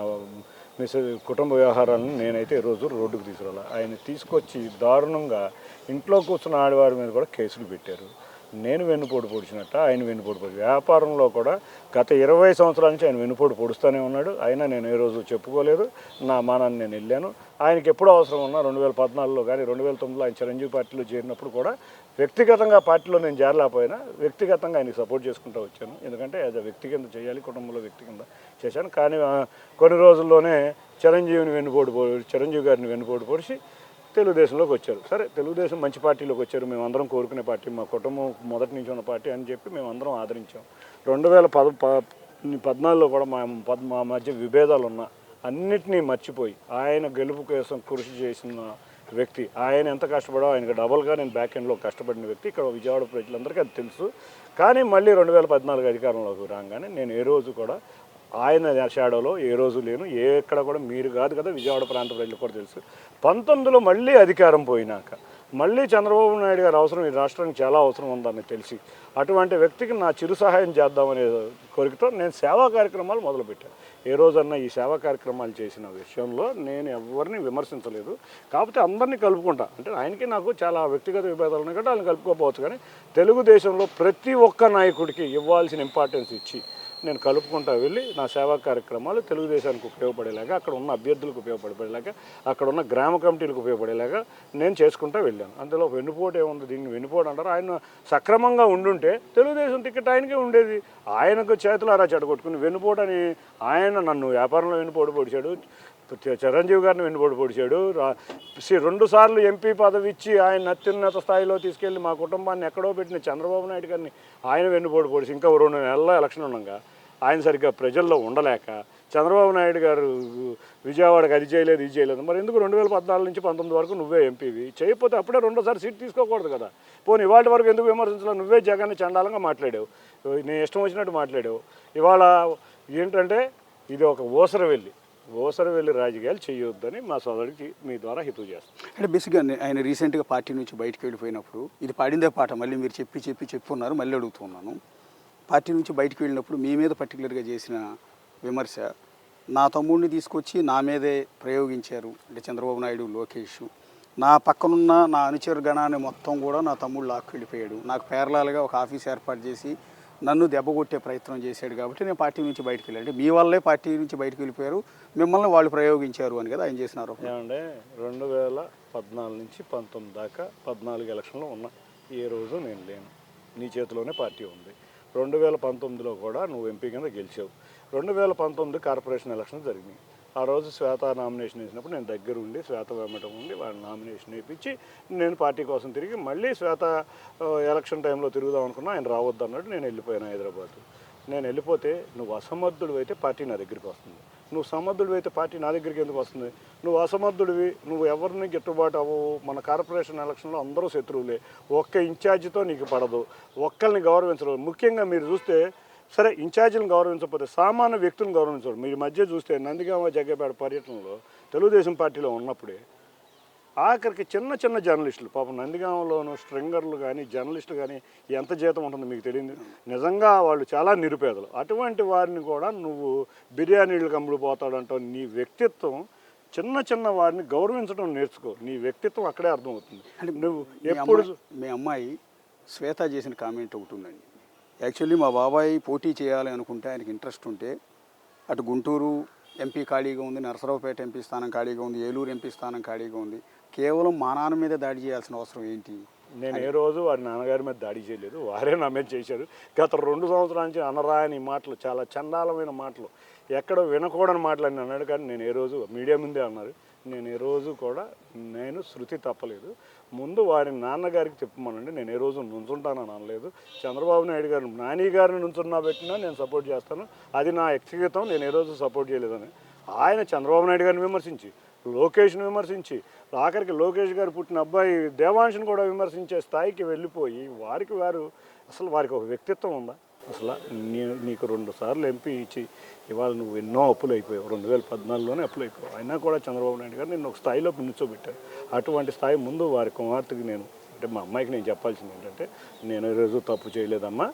కుటుంబ వ్యవహారాలను నేనైతే రోజు రోడ్డుకు తీసుకురాలా. ఆయన తీసుకొచ్చి దారుణంగా ఇంట్లో కూర్చున్న ఆడవారి మీద కూడా కేసులు పెట్టారు. నేను వెన్నుపోటు పొడిచినట్ట, ఆయన వెన్నుపోటు పొడి. వ్యాపారంలో కూడా గత 20 సంవత్సరాల నుంచి ఆయన వెన్నుపోటు పొడుస్తూనే ఉన్నాడు. అయినా నేను ఏ రోజు చెప్పుకోలేదు. నా మానాన్ని నేను వెళ్ళాను. ఆయనకి ఎప్పుడు అవసరం ఉన్నా 2014లో కానీ 2009లో ఆయన చిరంజీవి పార్టీలో చేరినప్పుడు కూడా వ్యక్తిగతంగా పార్టీలో నేను చేరలేకపోయినా వ్యక్తిగతంగా ఆయనకి సపోర్ట్ చేసుకుంటూ వచ్చాను. ఎందుకంటే యాజ్ అ వ్యక్తి కింద చేయాలి, కుటుంబంలో వ్యక్తి కింద చేశాను. కానీ కొన్ని రోజుల్లోనే చిరంజీవి గారిని వెన్నుపోటు పొడిచి తెలుగుదేశంలోకి వచ్చారు. సరే, తెలుగుదేశం మంచి పార్టీలోకి వచ్చారు, మేమందరం కోరుకునే పార్టీ, మా కుటుంబం మొదటి నుంచి ఉన్న పార్టీ అని చెప్పి మేమందరం ఆదరించాం. 2014లో కూడా మా మధ్య విభేదాలు ఉన్నా అన్నిటినీ మర్చిపోయి ఆయన గెలుపు కోసం కృషి చేసిన వ్యక్తి. ఆయన ఎంత కష్టపడో ఆయనకు డబల్గా నేను బ్యాక్ ఎండ్లో కష్టపడిన వ్యక్తి. ఇక్కడ విజయవాడ ప్రజలందరికీ అది తెలుసు. కానీ మళ్ళీ 2014 అధికారంలోకి రాగానే నేను ఏ రోజు కూడా ఆయన షాడోలో ఏ రోజు లేను. ఎక్కడ కూడా మీరు కాదు కదా, విజయవాడ ప్రాంత ప్రజలు కూడా తెలుసు. 19లో మళ్ళీ అధికారం పోయినాక మళ్ళీ చంద్రబాబు నాయుడు గారు అవసరం, ఈ రాష్ట్రానికి చాలా అవసరం ఉందని తెలిసి అటువంటి వ్యక్తికి నా చిరు సహాయం చేద్దామనే కోరికతో నేను సేవా కార్యక్రమాలు మొదలుపెట్టాను. ఏ రోజన్నా ఈ సేవా కార్యక్రమాలు చేసిన విషయంలో నేను ఎవరిని విమర్శించలేదు. కాకపోతే అందరినీ కలుపుకుంటా. అంటే ఆయనకి నాకు చాలా వ్యక్తిగత విభేదాలు ఉన్నాయి కాబట్టి వాళ్ళని కలుపుకోకపోవచ్చు. కానీ తెలుగుదేశంలో ప్రతి ఒక్క నాయకుడికి ఇవ్వాల్సిన ఇంపార్టెన్స్ ఇచ్చి నేను కలుపుకుంటా వెళ్ళి నా సేవా కార్యక్రమాలు తెలుగుదేశానికి ఉపయోగపడేలాగా, అక్కడ ఉన్న అభ్యర్థులకు ఉపయోగపడేలాగా, అక్కడ ఉన్న గ్రామ కమిటీలకు ఉపయోగపడేలాగా నేను చేసుకుంటూ వెళ్ళాను. అందులో వెన్నుపోటు ఏముంది? దీన్ని వెన్నుపోటు అంటారు. ఆయన సక్రమంగా ఉండుంటే తెలుగుదేశం టికెట్ ఆయనకే ఉండేది. ఆయనకు చేతులారా చెడగొట్టుకుని వెన్నుపోటు అని ఆయన నన్ను వ్యాపారంలో వెన్నుపోటు పొడిచాడు, చిరంజీవి గారిని వెన్నుపోటు పొడిచాడు. 2 సార్లు ఎంపీ పదవి ఇచ్చి ఆయన అత్యున్నత స్థాయిలో తీసుకెళ్ళి మా కుటుంబాన్ని ఎక్కడో పెట్టిన చంద్రబాబు నాయుడు గారిని ఆయన వెన్నుపోటు పొడిచి ఇంకా 2 నెలల ఎలక్షన్ ఉండగా ఆయన సరిగ్గా ప్రజల్లో ఉండలేక చంద్రబాబు నాయుడు గారు విజయవాడకి అది చేయలేదు, ఇది చేయలేదు. మరి ఎందుకు 2014 నుంచి 19 వరకు నువ్వే ఎంపీవి చేయకపోతే అప్పుడే 2సారి సీట్ తీసుకోకూడదు కదా? పోనీ ఇవాళ వరకు ఎందుకు విమర్శించలేదు? నువ్వే జగన్ని చండాలంగా మాట్లాడావు, నీ ఇష్టం వచ్చినట్టు మాట్లాడావు. ఇవాళ ఏంటంటే ఇది ఒక ఓసరవెల్లి రాజకీయాలు చేయొద్దని మా సోదరుడికి మీ ద్వారా హితవు చేస్తాను. అంటే బేసిక్గా ఆయన రీసెంట్గా పార్టీ నుంచి బయటకు వెళ్ళిపోయినప్పుడు ఇది పాడిందే పాట, మళ్ళీ మీరు చెప్పి ఉన్నారు, మళ్ళీ అడుగుతున్నాను. పార్టీ నుంచి బయటకు వెళ్ళినప్పుడు మీ మీద పర్టికులర్గా చేసిన విమర్శ, నా తమ్ముడిని తీసుకొచ్చి నా మీదే ప్రయోగించారు. అంటే చంద్రబాబు నాయుడు, లోకేష్, నా పక్కనున్న నా అనుచర గణాన్ని మొత్తం కూడా నా తమ్ముడు లాక్కు వెళ్ళిపోయాడు. నాకు పేర్లాలుగా ఒక ఆఫీస్ ఏర్పాటు చేసి నన్ను దెబ్బకొట్టే ప్రయత్నం చేశాడు కాబట్టి నేను పార్టీ నుంచి బయటకు వెళ్ళాను. అంటే మీ వల్లే పార్టీ నుంచి బయటకు వెళ్ళిపోయారు, మిమ్మల్ని వాళ్ళు ప్రయోగించారు అని కదా ఆయన చేసినారు. ఏమంటే 2014 నుంచి 19 దాకా 14 ఎలక్షన్లో ఉన్నా, ఏ రోజు నేను లేను. నీ చేతిలోనే పార్టీ ఉంది. 2019లో కూడా నువ్వు ఎంపీ కింద గెలిచావు. 2019 కార్పొరేషన్ ఎలక్షన్ జరిగినాయి. ఆ రోజు శ్వేత నామినేషన్ వేసినప్పుడు నేను దగ్గర ఉండి శ్వేత వెంబటం ఉండి వాళ్ళ నామినేషన్ వేయించి నేను పార్టీ కోసం తిరిగి మళ్ళీ శ్వేత ఎలక్షన్ టైంలో తిరుగుదాం అనుకున్నా. ఆయన రావద్దు అన్నాడు. నేను వెళ్ళిపోయాను హైదరాబాద్. నేను వెళ్ళిపోతే నువ్వు అసమర్థుడు అయితే పార్టీ నా దగ్గరికి వస్తుంది. నువ్వు సమర్థుడివి అయితే పార్టీ నా దగ్గరికి ఎందుకు వస్తుంది? నువ్వు అసమర్థుడివి, నువ్వు ఎవరిని గిట్టుబాటు అవ్వవు. మన కార్పొరేషన్ ఎలక్షన్లో అందరూ శత్రువులే, ఒక్క ఇన్ఛార్జితో నీకు పడదు, ఒక్కరిని గౌరవించరు. ముఖ్యంగా మీరు చూస్తే సరే ఇన్ఛార్జీలను గౌరవించకపోతే సామాన్య వ్యక్తులను గౌరవించరు. మీరు మధ్య చూస్తే నందిగామ జగ్గపేట పర్యటనలో తెలుగుదేశం పార్టీలో ఉన్నప్పుడే ఆఖరికి చిన్న చిన్న జర్నలిస్టులు పాపం నందిగామలోను స్ట్రింగర్లు కానీ జర్నలిస్టులు కానీ ఎంత జీతం ఉంటుందో మీకు తెలియదు. నిజంగా వాళ్ళు చాలా నిరుపేదలు. అటువంటి వారిని కూడా నువ్వు బిర్యానీలు కమ్ముడు పోతాడంటావు. నీ వ్యక్తిత్వం చిన్న చిన్న వారిని గౌరవించడం నేర్చుకో. నీ వ్యక్తిత్వం అక్కడే అర్థమవుతుంది. నువ్వు ఎప్పుడు మీ అమ్మాయి శ్వేత చేసిన కామెంట్ ఒకటి ఉందండి. యాక్చువల్లీ మా బాబాయ్ పోటీ చేయాలి అనుకుంటే ఆయనకి ఇంట్రెస్ట్ ఉంటే అటు గుంటూరు ఎంపీ ఖాళీగా ఉంది, నరసరావుపేట ఎంపీ స్థానం ఖాళీగా ఉంది, ఏలూరు ఎంపీ స్థానం ఖాళీగా ఉంది. కేవలం మా నాన్న మీద దాడి చేయాల్సిన అవసరం ఏంటి? నేను ఏ రోజు వారి నాన్నగారి మీద దాడి చేయలేదు, వారే నా మీద చేశారు. గత 2 సంవత్సరాల నుంచి అనరాని మాటలు, చాలా చండాలమైన మాటలు, ఎక్కడ వినకూడని మాటలు అని అన్నాడు. కానీ నేను ఏ రోజు మీడియా ముందే అన్నారు, నేను ఏ రోజు కూడా నేను శృతి తప్పలేదు. ముందు వారి నాన్నగారికి చెప్పమనండి, నేను ఏ రోజు నుంచుంటానని అనలేదు. చంద్రబాబు నాయుడు గారు నాని గారిని నుంచున్నా పెట్టినా నేను సపోర్ట్ చేస్తాను, అది నా వ్యక్తిగతం, నేను ఏ రోజు సపోర్ట్ చేయలేదని ఆయన చంద్రబాబు నాయుడు గారిని విమర్శించి, లోకేష్ను విమర్శించి, ఆఖరికి లోకేష్ గారు పుట్టిన అబ్బాయి దేవాంశను కూడా విమర్శించే స్థాయికి వెళ్ళిపోయి అసలు వారికి ఒక వ్యక్తిత్వం ఉందా? అసలు నీకు 2 సార్లు ఎంపీ ఇచ్చి ఇవాళ నువ్వు ఎన్నో అప్పులు అయిపోయావు. 2014లోనే అప్పులు అయిపోయావు. అయినా కూడా చంద్రబాబు నాయుడు గారు నిన్ను ఒక స్థాయిలో నిల్చోబెట్టారు. అటువంటి స్థాయి ముందు వారి కుమార్తెకి మా అమ్మాయికి నేను చెప్పాల్సింది ఏంటంటే, నేను ఈరోజు తప్పు చేయలేదమ్మా,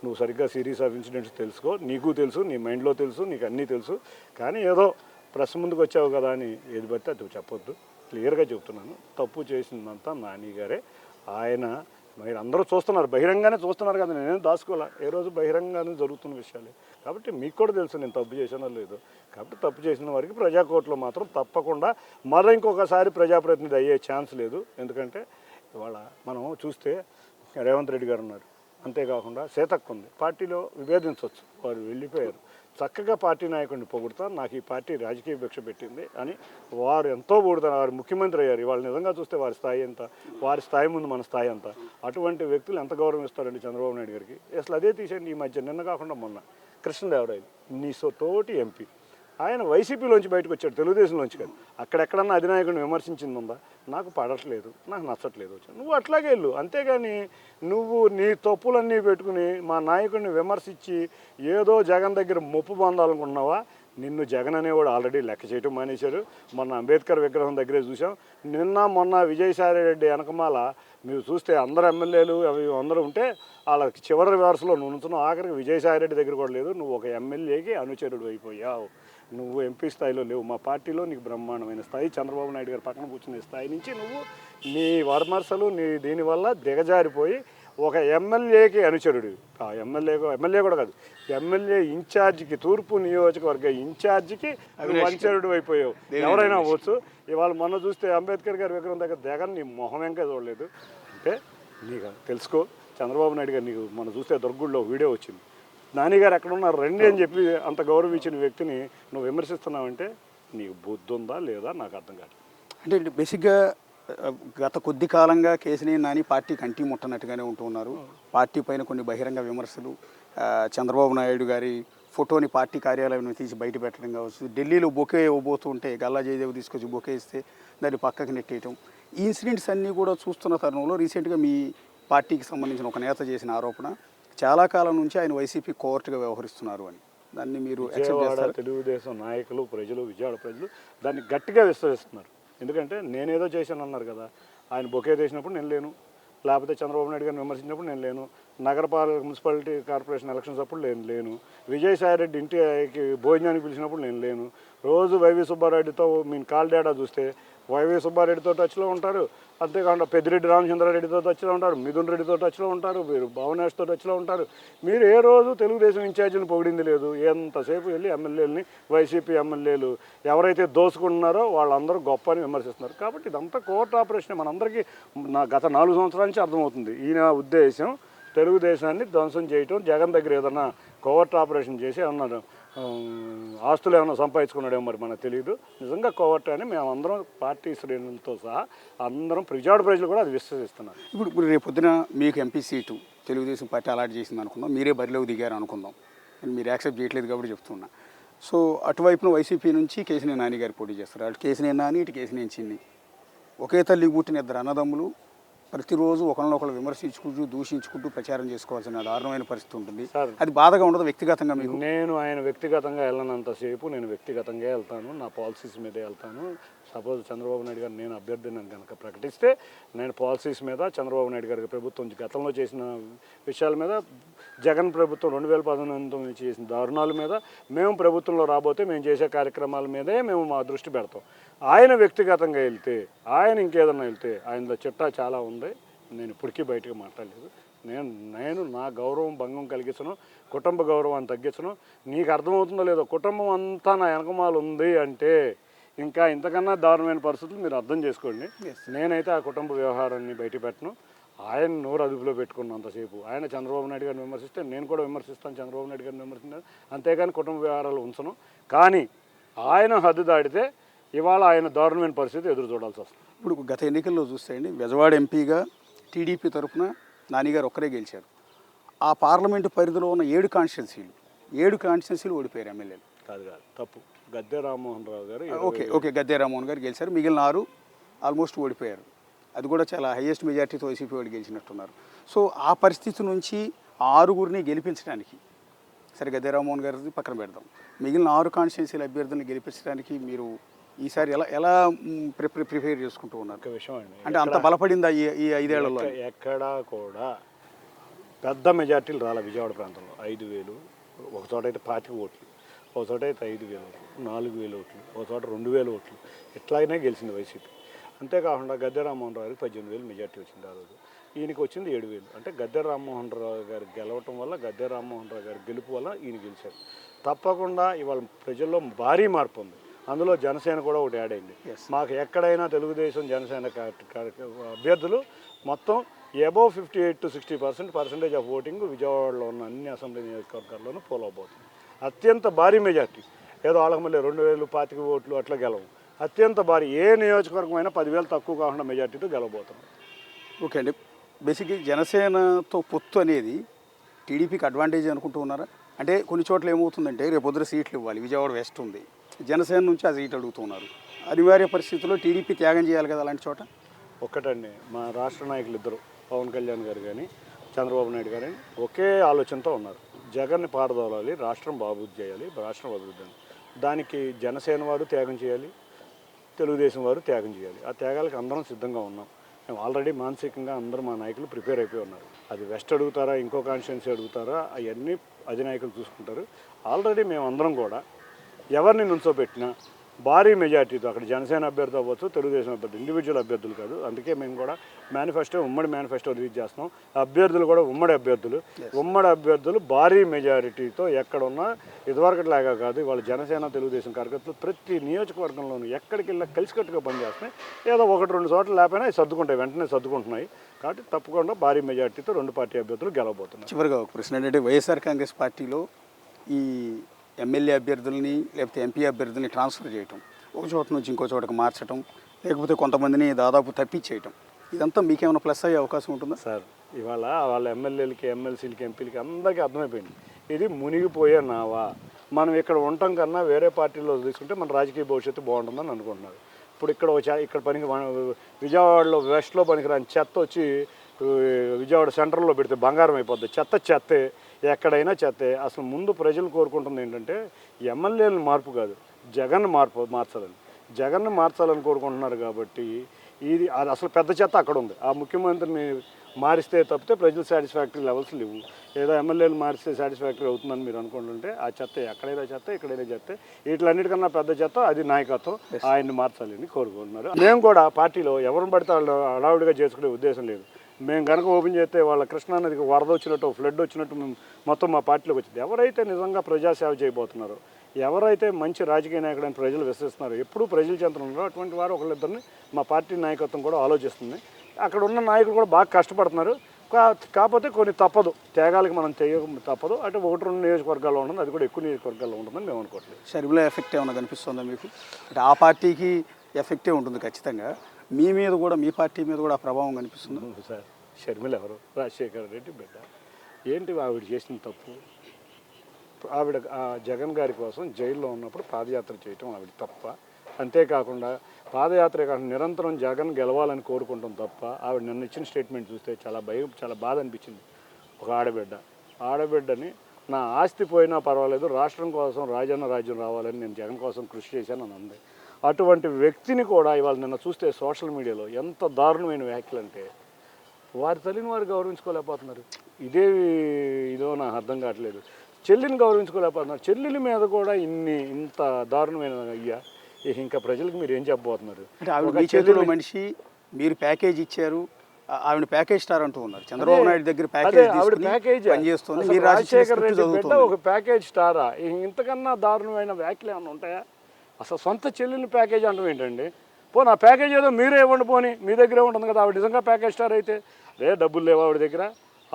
నువ్వు సరిగ్గా సిరీస్ ఆఫ్ ఇన్సిడెంట్స్ తెలుసుకో, నీకు తెలుసు, నీ మైండ్లో తెలుసు, నీకు అన్నీ తెలుసు. కానీ ఏదో ప్రెస్ ముందుకు వచ్చావు కదా అని ఏది పడితే అది చెప్పొద్దు. క్లియర్గా చెప్తున్నాను, తప్పు చేసిందంతా నాని గారే. ఆయన మీరు అందరూ చూస్తున్నారు, బహిరంగానే చూస్తున్నారు కదా, నేనేం దాచుకోలే. ఏ రోజు బహిరంగానే జరుగుతున్న విషయాలే. కాబట్టి మీకు కూడా తెలుసు నేను తప్పు చేశానో లేదో. కాబట్టి తప్పు చేసిన వారికి ప్రజాకోర్టులో మాత్రం తప్పకుండా మరో ఇంకొకసారి ప్రజాప్రతినిధి అయ్యే ఛాన్స్ లేదు. ఎందుకంటే ఇవాళ మనం చూస్తే రేవంత్ రెడ్డి గారు ఉన్నారు, అంతేకాకుండా సీతక్క ఉంది. పార్టీలో విభేదించవచ్చు, వారు వెళ్ళిపోయారు. చక్కగా పార్టీ నాయకుడిని పొగుడుతా, నాకు ఈ పార్టీ రాజకీయ భిక్ష పెట్టింది అని వారు ఎంతో పొగుడుతారు. వారు ముఖ్యమంత్రి అయ్యారు. వాళ్ళు నిజంగా చూస్తే వారి స్థాయి ఎంత, వారి స్థాయి ముందు మన స్థాయి ఎంత. అటువంటి వ్యక్తులు ఎంత గౌరవం ఇస్తారండి చంద్రబాబు నాయుడు గారికి? అసలు అదే తీసేయండి. ఈ మధ్య నిన్న కాకుండా మొన్న కృష్ణదేవరాయలు నీ తోటి ఎంపీ, ఆయన వైసీపీలోంచి బయటకు వచ్చాడు, తెలుగుదేశంలోంచి కాదు. అక్కడెక్కడన్నా అధినాయకుడిని విమర్శించింది ఉందా? నాకు పడట్లేదు, నాకు నచ్చట్లేదు వచ్చాను. నువ్వు అట్లాగే వెళ్ళు, అంతేగాని నువ్వు నీ తప్పులన్నీ పెట్టుకుని మా నాయకుడిని విమర్శించి ఏదో జగన్ దగ్గర ముప్పు పొందాలనుకున్నావా? నిన్ను జగన్ అనేవాడు ఆల్రెడీ లెక్క చేయటం మానేశారు. మొన్న అంబేద్కర్ విగ్రహం దగ్గరే చూసాం. నిన్న మొన్న విజయసాయి రెడ్డి వెనకమాల మీరు చూస్తే అందరు ఎమ్మెల్యేలు అవి అందరూ ఉంటే వాళ్ళకి చివరి వరుసలో నువ్వు నుంచున్నావు. ఆఖరికి విజయసాయి రెడ్డి దగ్గర కూడా లేదు. నువ్వు ఒక ఎమ్మెల్యేకి అనుచరుడు అయిపోయావు. నువ్వు ఎంపీ స్థాయిలో లేవు. మా పార్టీలో నీకు బ్రహ్మాండమైన స్థాయి, చంద్రబాబు నాయుడు గారు పక్కన కూర్చునే స్థాయి నుంచి నువ్వు నీ విమర్శలు నీ దీనివల్ల దిగజారిపోయి ఒక ఎమ్మెల్యేకి అనుచరుడు. ఆ ఎమ్మెల్యే కూడా కాదు, ఎమ్మెల్యే ఇన్ఛార్జికి, తూర్పు నియోజకవర్గ ఇన్ఛార్జికి అనుచరుడు అయిపోయావు. ఎవరైనా అవ్వచ్చు. ఇవాళ మొన్న చూస్తే అంబేద్కర్ గారి విగ్రహం దగ్గర జగన్ నీ మొహం వెంక చూడలేదు. అంటే నీకు తెలుసుకో, చంద్రబాబు నాయుడు గారు నీకు మొన్న చూస్తే దుర్గుడిలో వీడియో వచ్చింది, నానిగారు ఎక్కడ ఉన్నారు రండి అని చెప్పి అంత గౌరవించిన వ్యక్తిని నువ్వు విమర్శిస్తున్నావంటే నీకు బుద్ధి ఉందా లేదా నాకు అర్థం కాదు. అంటే బేసిక్గా గత కొద్ది కాలంగా కేశినేని నాని పార్టీ కంటి ముట్టనట్టుగానే ఉంటున్నారు. పార్టీ పైన కొన్ని బహిరంగ విమర్శలు, చంద్రబాబు నాయుడు గారి ఫోటోని పార్టీ కార్యాలయం తీసి బయట పెట్టడం కావచ్చు, ఢిల్లీలో బొకే ఇవ్వబోతూ ఉంటే గల్లా జయదేవ్ తీసుకొచ్చి బొకే ఇస్తే దాన్ని పక్కకి నెట్టేయటం, ఈ ఇన్సిడెంట్స్ అన్నీ కూడా చూస్తున్న తరుణంలో రీసెంట్గా మీ పార్టీకి సంబంధించిన ఒక నేత చేసిన ఆరోపణ, చాలా కాలం నుంచి ఆయన వైసీపీ కోర్టుగా వ్యవహరిస్తున్నారు అని. దాన్ని మీరు విజయవాడ తెలుగుదేశం నాయకులు, ప్రజలు, విజయవాడ ప్రజలు దాన్ని గట్టిగా విశ్వసిస్తున్నారు. ఎందుకంటే నేనేదో చేశాను అన్నారు కదా, ఆయన బొకే చేసినప్పుడు నేను లేను, లేకపోతే చంద్రబాబు నాయుడు గారిని విమర్శించినప్పుడు నేను లేను, నగరపాలక మున్సిపాలిటీ కార్పొరేషన్ ఎలక్షన్స్ అప్పుడు నేను లేను, విజయసాయిరెడ్డి ఇంటికి భోజనానికి పిలిచినప్పుడు నేను లేను, రోజు వైవి సుబ్బారెడ్డితో కాల్ డేటా చూస్తే వైవి సుబ్బారెడ్డితో టచ్లో ఉంటారు, అంతేకాకుండా పెద్దిరెడ్డి రామచంద్రారెడ్డితో టచ్లో ఉంటారు, మిథున్ రెడ్డితో టచ్లో ఉంటారు, మీరు భవనేష్తో టచ్లో ఉంటారు. మీరు ఏ రోజు తెలుగుదేశం ఇన్ఛార్జిని పొగిడింది లేదు. ఎంతసేపు వెళ్ళి ఎమ్మెల్యేలని, వైసీపీ ఎమ్మెల్యేలు ఎవరైతే దోసుకుంటున్నారో వాళ్ళందరూ గొప్ప అని విమర్శిస్తున్నారు. కాబట్టి ఇదంతా కోర్టు ఆపరేషన్. మనందరికీ గత 4 సంవత్సరాల నుంచి అర్థమవుతుంది. ఈయన ఉద్దేశం తెలుగుదేశాన్ని ధ్వంసం చేయటం, జగన్ దగ్గర ఏదన్నా కోవర్ట్ ఆపరేషన్ చేసి ఏమన్నా ఆస్తులు ఏమైనా సంపాదించుకున్నాడేమో మరి మనకు తెలియదు. నిజంగా కోవర్ట్ అని మేమందరం పార్టీ శ్రేణులతో సహా అందరం విజయవాడ ప్రజలు కూడా అది విశ్వసిస్తున్నారు. ఇప్పుడు రేపు పొద్దున మీకు MP seat Telugu Desam party allot చేసింది అనుకుందాం, మీరే బరిలోకి దిగారు అనుకుందాం, మీరు యాక్సెప్ట్ చేయట్లేదు కాబట్టి చెప్తున్నా. సో అటువైపున వైసీపీ నుంచి కేసినేని నాని గారు పోటీ చేస్తారు. అటు కేసినేని నాని, ఇటు కేసినేని చిన్ని. ఒకే తల్లికి పుట్టిన ఇద్దరు అన్నదమ్ములు ప్రతిరోజు ఒకరినొకరు విమర్శించుకుంటూ దూషించుకుంటూ ప్రచారం చేసుకోవాల్సిన దారుణమైన పరిస్థితి ఉంటుంది. సార్, అది బాధగా ఉండదు వ్యక్తిగతంగా మీకు? నేను ఆయన వ్యక్తిగతంగా వెళ్ళనంతసేపు నేను వ్యక్తిగతంగా వెళ్తాను, నా పాలసీస్ మీదే వెళ్తాను. సపోజ్ చంద్రబాబు నాయుడు గారు నేను అభ్యర్థిని కనుక ప్రకటిస్తే నేను పాలసీస్ మీద, చంద్రబాబు నాయుడు గారికి ప్రభుత్వం గతంలో చేసిన విషయాల మీద, జగన్ ప్రభుత్వం 2019 చేసిన దారుణాల మీద, మేము ప్రభుత్వంలో రాబోతే మేము చేసే కార్యక్రమాల మీదే మేము మా దృష్టి పెడతాం. ఆయన వ్యక్తిగతంగా వెళ్తే, ఆయన ఇంకేదన్నా వెళ్తే, ఆయనలో చిట్టా చాలా ఉంది. నేను ఇప్పటికీ బయటకు మాట్లాడలేదు. నేను నా గౌరవం భంగం కలిగించను, కుటుంబ గౌరవాన్ని తగ్గించను. నీకు అర్థమవుతుందో లేదో, కుటుంబం అంతా నా వెనకమాలు ఉంది అంటే ఇంకా ఇంతకన్నా దారుణమైన పరిస్థితులు మీరు అర్థం చేసుకోండి. నేనైతే ఆ కుటుంబ వ్యవహారాన్ని బయట పెట్టను. ఆయన నోరు అదుపులో పెట్టుకున్నంతసేపు ఆయన చంద్రబాబు నాయుడు గారిని విమర్శిస్తే నేను కూడా విమర్శిస్తాను, చంద్రబాబు నాయుడు గారిని విమర్శిస్తాను. అంతేగాని కుటుంబ వ్యవహారాలు ఉంచను. కానీ ఆయన హద్దు దాటితే ఇవాళ ఆయన దారుణమైన పరిస్థితి ఎదురు చూడాల్సి వస్తుంది. ఇప్పుడు గత ఎన్నికల్లో చూస్తేయండి, బెజవాడ ఎంపీగా టీడీపీ తరఫున నానిగారు ఒక్కరే గెలిచారు. ఆ పార్లమెంటు పరిధిలో ఉన్న 7 కాన్స్టిట్యున్సీలు ఓడిపోయారు ఎమ్మెల్యేలు. కాదు తప్పు. గద్దె రామ్మోహన్ రావు గారు ఓకే గద్దె రామ్మోహన్ గారు గెలిచారు. మిగిలిన 6 ఆల్మోస్ట్ ఓడిపోయారు. అది కూడా చాలా హైయెస్ట్ మెజార్టీతో వైసీపీ వాళ్ళు గెలిచినట్టున్నారు. సో ఆ పరిస్థితి నుంచి 6 గెలిపించడానికి, సరే గద్దె రామ్మోహన్ గారి పక్కన పెడదాం, మిగిలిన 6 కాన్స్టిట్యున్సీల అభ్యర్థులను గెలిపించడానికి మీరు ఈసారి ఎలా ప్రిపేర్ చేసుకుంటూ ఉన్నారు? ఒక విషయం అండి, అంటే అంత బలపడిందా ఈ 5 ఏళ్లలో? ఎక్కడా కూడా పెద్ద మెజార్టీలు రాలే. విజయవాడ ప్రాంతంలో 5,000, ఒక చోట అయితే 25 ఓట్లు, ఒక చోట అయితే 5,000 ఓట్లు, 4,000 ఓట్లు, ఒక చోట 2,000 ఓట్లు, ఇట్లాగనే గెలిచింది వైసీపీ. అంతేకాకుండా గద్దె రామ్మోహన్ రావు గారికి 18,000 మెజార్టీ వచ్చింది ఆ రోజు. ఈయనకి వచ్చింది 7,000. అంటే గద్దె రామ్మోహన్ రావు గారు గెలవటం వల్ల, గద్దె రామ్మోహన్ రావు గారి గెలుపు వల్ల ఈయన గెలిచారు. తప్పకుండా ఇవాళ ప్రజల్లో భారీ మార్పు ఉంది. అందులో జనసేన కూడా ఒకటి యాడ్ అయింది. మాకు ఎక్కడైనా తెలుగుదేశం జనసేన అభ్యర్థులు మొత్తం అబౌవ్ 58 to 60% ఆఫ్ ఓటింగ్ విజయవాడలో ఉన్న అన్ని అసెంబ్లీ నియోజకవర్గాల్లోనూ పోల్ అవబోతుంది. అత్యంత భారీ మెజార్టీ. ఏదో వాళ్ళకి మళ్ళీ 2,000, 25 ఓట్లు అట్లా గెలవు. అత్యంత భారీ, ఏ నియోజకవర్గం అయినా 10,000 తక్కువ కాకుండా మెజార్టీతో గెలవబోతున్నాం. ఓకే అండి, బేసిక్గా జనసేనతో పొత్తు అనేది టీడీపీకి అడ్వాంటేజ్ అనుకుంటూ ఉన్నారా? అంటే కొన్ని చోట్ల ఏమవుతుందంటే రేపు పొద్దున సీట్లు ఇవ్వాలి, విజయవాడ వెస్ట్ ఉంది, జనసేన నుంచి ఆ సీట్ అడుగుతున్నారు. అనివార్య పరిస్థితుల్లో టీడీపీ త్యాగం చేయాలి కదా అలాంటి చోట? ఒక్కటండి, మా రాష్ట్ర నాయకులు ఇద్దరు, పవన్ కళ్యాణ్ గారు కానీ చంద్రబాబు నాయుడు గారు కానీ ఒకే ఆలోచనతో ఉన్నారు. జగన్ని పారదోలాలి, రాష్ట్రం అభివృద్ధి చేయాలి, రాష్ట్రం అభివృద్ధి అని. దానికి జనసేన వారు త్యాగం చేయాలి, తెలుగుదేశం వారు త్యాగం చేయాలి. ఆ త్యాగాలకు అందరం సిద్ధంగా ఉన్నాం. మేము ఆల్రెడీ మానసికంగా అందరూ మా నాయకులు ప్రిపేర్ అయిపోయి ఉన్నారు. అది వెస్ట్ అడుగుతారా, ఇంకో కాన్స్టిట్యున్సీ అడుగుతారా, అవన్నీ అధినాయకులు చూసుకుంటారు. ఆల్రెడీ మేము అందరం కూడా ఎవరిని నుంచోబెట్టినా భారీ మెజార్టీతో, అక్కడ జనసేన అభ్యర్థి అవ్వచ్చు, తెలుగుదేశం అభ్యర్థి, ఇండివిజువల్ అభ్యర్థులు కాదు. అందుకే మేము కూడా ఉమ్మడి మేనిఫెస్టో రిలీజ్ చేస్తున్నాం. అభ్యర్థులు కూడా ఉమ్మడి అభ్యర్థులు భారీ మెజారిటీతో ఎక్కడున్నా ఇదివరకట్లాగా కాదు. ఇవాళ జనసేన తెలుగుదేశం కార్యకర్తలు ప్రతి నియోజకవర్గంలోనూ ఎక్కడికి వెళ్ళినా కలిసికట్టుగా పనిచేస్తున్నాయి. ఏదో 1-2 చోట్ల లేకపోయినా సర్దుకుంటాయి, వెంటనే సర్దుకుంటున్నాయి. కాబట్టి తప్పకుండా భారీ మెజార్టీతో 2 పార్టీ అభ్యర్థులు గెలవబోతున్నారు. చివరిగా ఒక ప్రశ్న ఏంటంటే, వైఎస్ఆర్ కాంగ్రెస్ పార్టీలో ఈ ఎమ్మెల్యే అభ్యర్థుల్ని లేకపోతే ఎంపీ అభ్యర్థుల్ని ట్రాన్స్ఫర్ చేయటం, ఒక చోట నుంచి ఇంకో చోటకు మార్చడం, లేకపోతే కొంతమందిని దాదాపు తప్పించేయటం, ఇదంతా మీకేమైనా ప్లస్ అయ్యే అవకాశం ఉంటుందా? సార్, ఇవాళ వాళ్ళ ఎమ్మెల్యేలకి, ఎమ్మెల్సీలకి, ఎంపీలకి అందరికీ అర్థమైపోయింది, ఇది మునిగిపోయే నావా. మనం ఇక్కడ ఉండటం కన్నా వేరే పార్టీలో తీసుకుంటే మన రాజకీయ భవిష్యత్తు బాగుంటుందని అనుకుంటున్నారు. ఇప్పుడు ఇక్కడ విజయవాడలో వెస్ట్లో పనికిరాని చెత్త వచ్చి విజయవాడ సెంట్రల్లో పెడితే బంగారం అయిపోద్ది. చెత్తే, ఎక్కడైనా చెత్తే. అసలు ముందు ప్రజలు కోరుకుంటుంది ఏంటంటే ఎమ్మెల్యేలను మార్పు కాదు, జగన్ను మార్చాలని కోరుకుంటున్నారు. కాబట్టి అది అసలు పెద్ద చెత్త అక్కడ ఉంది. ఆ ముఖ్యమంత్రిని మారిస్తే తప్పితే ప్రజలు సాటిస్ఫాక్టరీ లెవెల్స్ లేవు. ఏదో ఎమ్మెల్యేలు మారిస్తే సాటిస్ఫాక్టరీ అవుతుందని మీరు అనుకుంటుంటే ఆ చెత్త ఎక్కడైనా చెత్త, ఇక్కడైనా చెత్త. వీటిలన్నిటికన్నా పెద్ద చెత్త అది నాయకత్వం. ఆయన్ని మార్చాలని కోరుకుంటున్నారు. మేము కూడా పార్టీలో ఎవరిని పడితే వాళ్ళు హడావుడిగా చేసుకునే ఉద్దేశం లేదు. మేము కనుక ఓపెన్ చేస్తే వాళ్ళ కృష్ణానదికి వరద వచ్చినట్టు, ఫ్లడ్ వచ్చినట్టు మొత్తం మా పార్టీలోకి వచ్చింది. ఎవరైతే నిజంగా ప్రజాసేవ చేయబోతున్నారో, ఎవరైతే మంచి రాజకీయ నాయకుడని ప్రజలు విశ్వసిస్తున్నారో, ఎప్పుడూ ప్రజల చెంతన ఉన్నారో అటువంటి వారు ఒకళ్ళిద్దరిని మా పార్టీ నాయకత్వం కూడా ఆలోచిస్తుంది. అక్కడ ఉన్న నాయకులు కూడా బాగా కష్టపడుతున్నారు. కాకపోతే కొన్ని తప్పదు, త్యాగాలకి మనం తప్పదు. అంటే 1-2 నియోజకవర్గాల్లో ఉంటుంది, అది కూడా ఎక్కువ నియోజకవర్గాల్లో ఉంటుందని మేము అనుకోవట్లేదు. షర్మిల ఎఫెక్ట్ ఏమైనా కనిపిస్తుందా మీకు? అంటే ఆ పార్టీకి ఎఫెక్టే ఉంటుంది ఖచ్చితంగా, మీ మీద కూడా, మీ పార్టీ మీద కూడా ఆ ప్రభావం కనిపిస్తుంది సార్. షర్మిల ఎవరు? రాజశేఖర రెడ్డి బిడ్డ. ఏంటి ఆవిడ చేసిన తప్పు? ఆవిడ జగన్ గారి కోసం జైల్లో ఉన్నప్పుడు పాదయాత్ర చేయటం ఆవిడ తప్ప. అంతేకాకుండా పాదయాత్ర కాకుండా నిరంతరం జగన్ గెలవాలని కోరుకుంటాం తప్ప. ఆవిడ నిన్న ఇచ్చిన స్టేట్మెంట్ చూస్తే చాలా బాధ అనిపించింది. ఒక ఆడబిడ్డని నా ఆస్తి పోయినా పర్వాలేదు, రాష్ట్రం కోసం రాజన్న రాజ్యం రావాలని నేను జగన్ కోసం కృషి చేశాను అని అంది. అటువంటి వ్యక్తిని కూడా ఇవాళ నిన్న చూస్తే సోషల్ మీడియాలో ఎంత దారుణమైన వ్యాఖ్యలు అంటే, వారి తల్లిని వారు గౌరవించుకోలేకపోతున్నారు. ఇదో నాకు అర్థం కావట్లేదు. చెల్లిని గౌరవించుకోలేకపోతున్నారు. చెల్లెల మీద కూడా ఇంత దారుణమైన అయ్యా, ఇంకా ప్రజలకు మీరు ఏం చెప్పబోతున్నారు? అంటే ఆవిడ మీ చేతిలో మనిషి, మీరు ప్యాకేజ్ ఇచ్చారు, ఆవిడ ప్యాకేజ్ స్టార్ అంటూ ఉన్నారు. చంద్రబాబు నాయుడు దగ్గర ప్యాకేజ్ పనిచేస్తుంది, మీరు రాజశేఖర్ రెడ్డి బిడ్డ ఒక ప్యాకేజ్ స్టారా? ఇంతకన్నా దారుణమైన వ్యాఖ్యలు ఏమైనా ఉంటాయా? అసలు సొంత చెల్లెల్ని ప్యాకేజ్ అంటాం ఏంటండి? పోనీ ఆ ప్యాకేజ్ ఏదో మీరే ఇవ్వండి, పోనీ మీ దగ్గరే ఉంటుంది కదా. ఆవిడ నిజంగా ప్యాకేజ్ స్టార్ అయితే డబ్బులు లేవు ఆవిడ దగ్గర.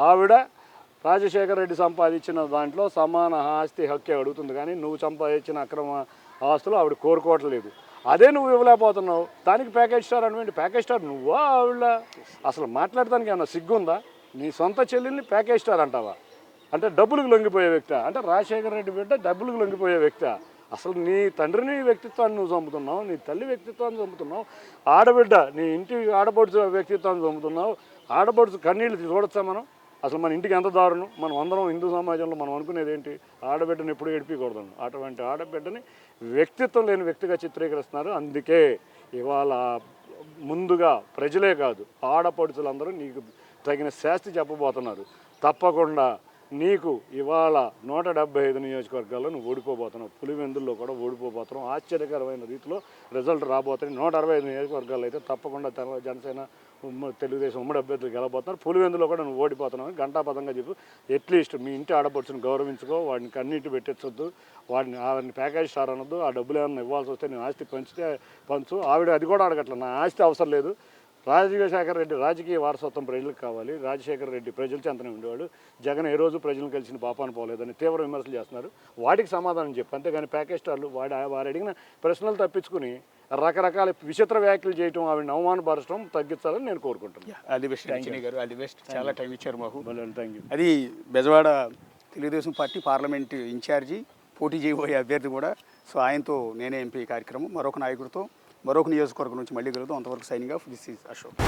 ఆవిడ రాజశేఖర రెడ్డి సంపాదించిన దాంట్లో సమాన ఆస్తి హక్కే అడుగుతుంది, కానీ నువ్వు సంపాదించిన అక్రమ ఆస్తులు ఆవిడ కోరుకోవట్లేదు. అదే నువ్వు ఇవ్వలేకపోతున్నావు, దానికి ప్యాకేజ్ స్టార్ అంటే ప్యాకేజ్ స్టార్ నువ్వా ఆవిడ? అసలు మాట్లాడటానికి ఏమన్నా సిగ్గుందా? నీ సొంత చెల్లెల్ని ప్యాకేజ్ స్టార్ అంటావా? అంటే డబ్బులకు లొంగిపోయే వ్యక్తి, అంటే రాజశేఖర రెడ్డి బిడ్డ డబ్బులకు లొంగిపోయే వ్యక్తి. అసలు నీ తండ్రిని వ్యక్తిత్వాన్ని నువ్వు చంపుతున్నావు, నీ తల్లి వ్యక్తిత్వాన్ని చంపుతున్నావు, ఆడబిడ్డ నీ ఇంటి ఆడపడుచు వ్యక్తిత్వాన్ని చంపుతున్నావు. ఆడపడుచు కన్నీళ్ళు చూడొచ్చా మనం? అసలు మన ఇంటికి ఎంత దారుణం. మనం అందరం హిందూ సమాజంలో మనం అనుకునేది ఏంటి? ఆడబిడ్డని ఎప్పుడు ఏడిపించకూడదు. అటువంటి ఆడబిడ్డని వ్యక్తిత్వం లేని వ్యక్తిగా చిత్రీకరిస్తున్నారు. అందుకే ఇవాళ ముందుగా ప్రజలే కాదు, ఆడపడుచులందరూ నీకు తగిన శాస్తి చెప్పబోతున్నారు. తప్పకుండా నీకు ఇవాళ 175 నియోజకవర్గాల్లో నువ్వు ఓడిపోబోతున్నావు. పులివెందుల్లో కూడా ఓడిపోబోతున్నావు. ఆశ్చర్యకరమైన రీతిలో రిజల్ట్ రాబోతున్నాయి. 165 నియోజకవర్గాల్లో అయితే తప్పకుండా జనసేన తెలుగుదేశం ఉమ్మడి అభ్యర్థులు గెలబోతున్నారు. పులివెందులో కూడా నువ్వు ఓడిపోతున్నావు. గంటాపదంగా చెప్పు. అట్లీస్ట్ మీ ఇంటి ఆడపడుచుని గౌరవించుకో, వాడిని కన్నీటి పెట్టించొద్దు, ఆవిడని ప్యాకేజ్ స్టార్ అనొద్దు. ఆ డబ్బులు ఏమన్నా ఇవ్వాల్సి వస్తే నేను ఆస్తి పంచు. ఆవిడ అది కూడా అడగట్ల, నా ఆస్తి అవసరం లేదు. రాజశేఖర రెడ్డి రాజకీయ వారసత్వం ప్రజలకు కావాలి. రాజశేఖర రెడ్డి ప్రజల చెంతనే ఉండేవాడు. జగన్ ఏ రోజు ప్రజలను కలిసిన పాపాను పోలేదని తీవ్ర విమర్శలు చేస్తున్నారు. వాటికి సమాధానం చెప్పి, అంతేగాని ప్యాకేజ్ స్టార్లు వారు అడిగిన ప్రశ్నలు తప్పించుకుని రకరకాల విచిత్ర వ్యాఖ్యలు చేయటం, ఆవిడని అవమానపరచడం తగ్గించాలని నేను కోరుకుంటున్నాను. అది బెస్ట్ గారు, అది బెస్ట్. చాలా టైం ఇచ్చారు మాకు. Thank you. అది Bezawada Telugu Desam party parliament incharge, పోటీ చేయబోయే అభ్యర్థి కూడా. సో ఆయనతో నేనే ఎంపీ కార్యక్రమం. మరొక నాయకుడితో మరొక నియోజకవర్గం నుంచి మళ్ళీ కలుగుతాం. అంతవరకు signing off. This is Ashok.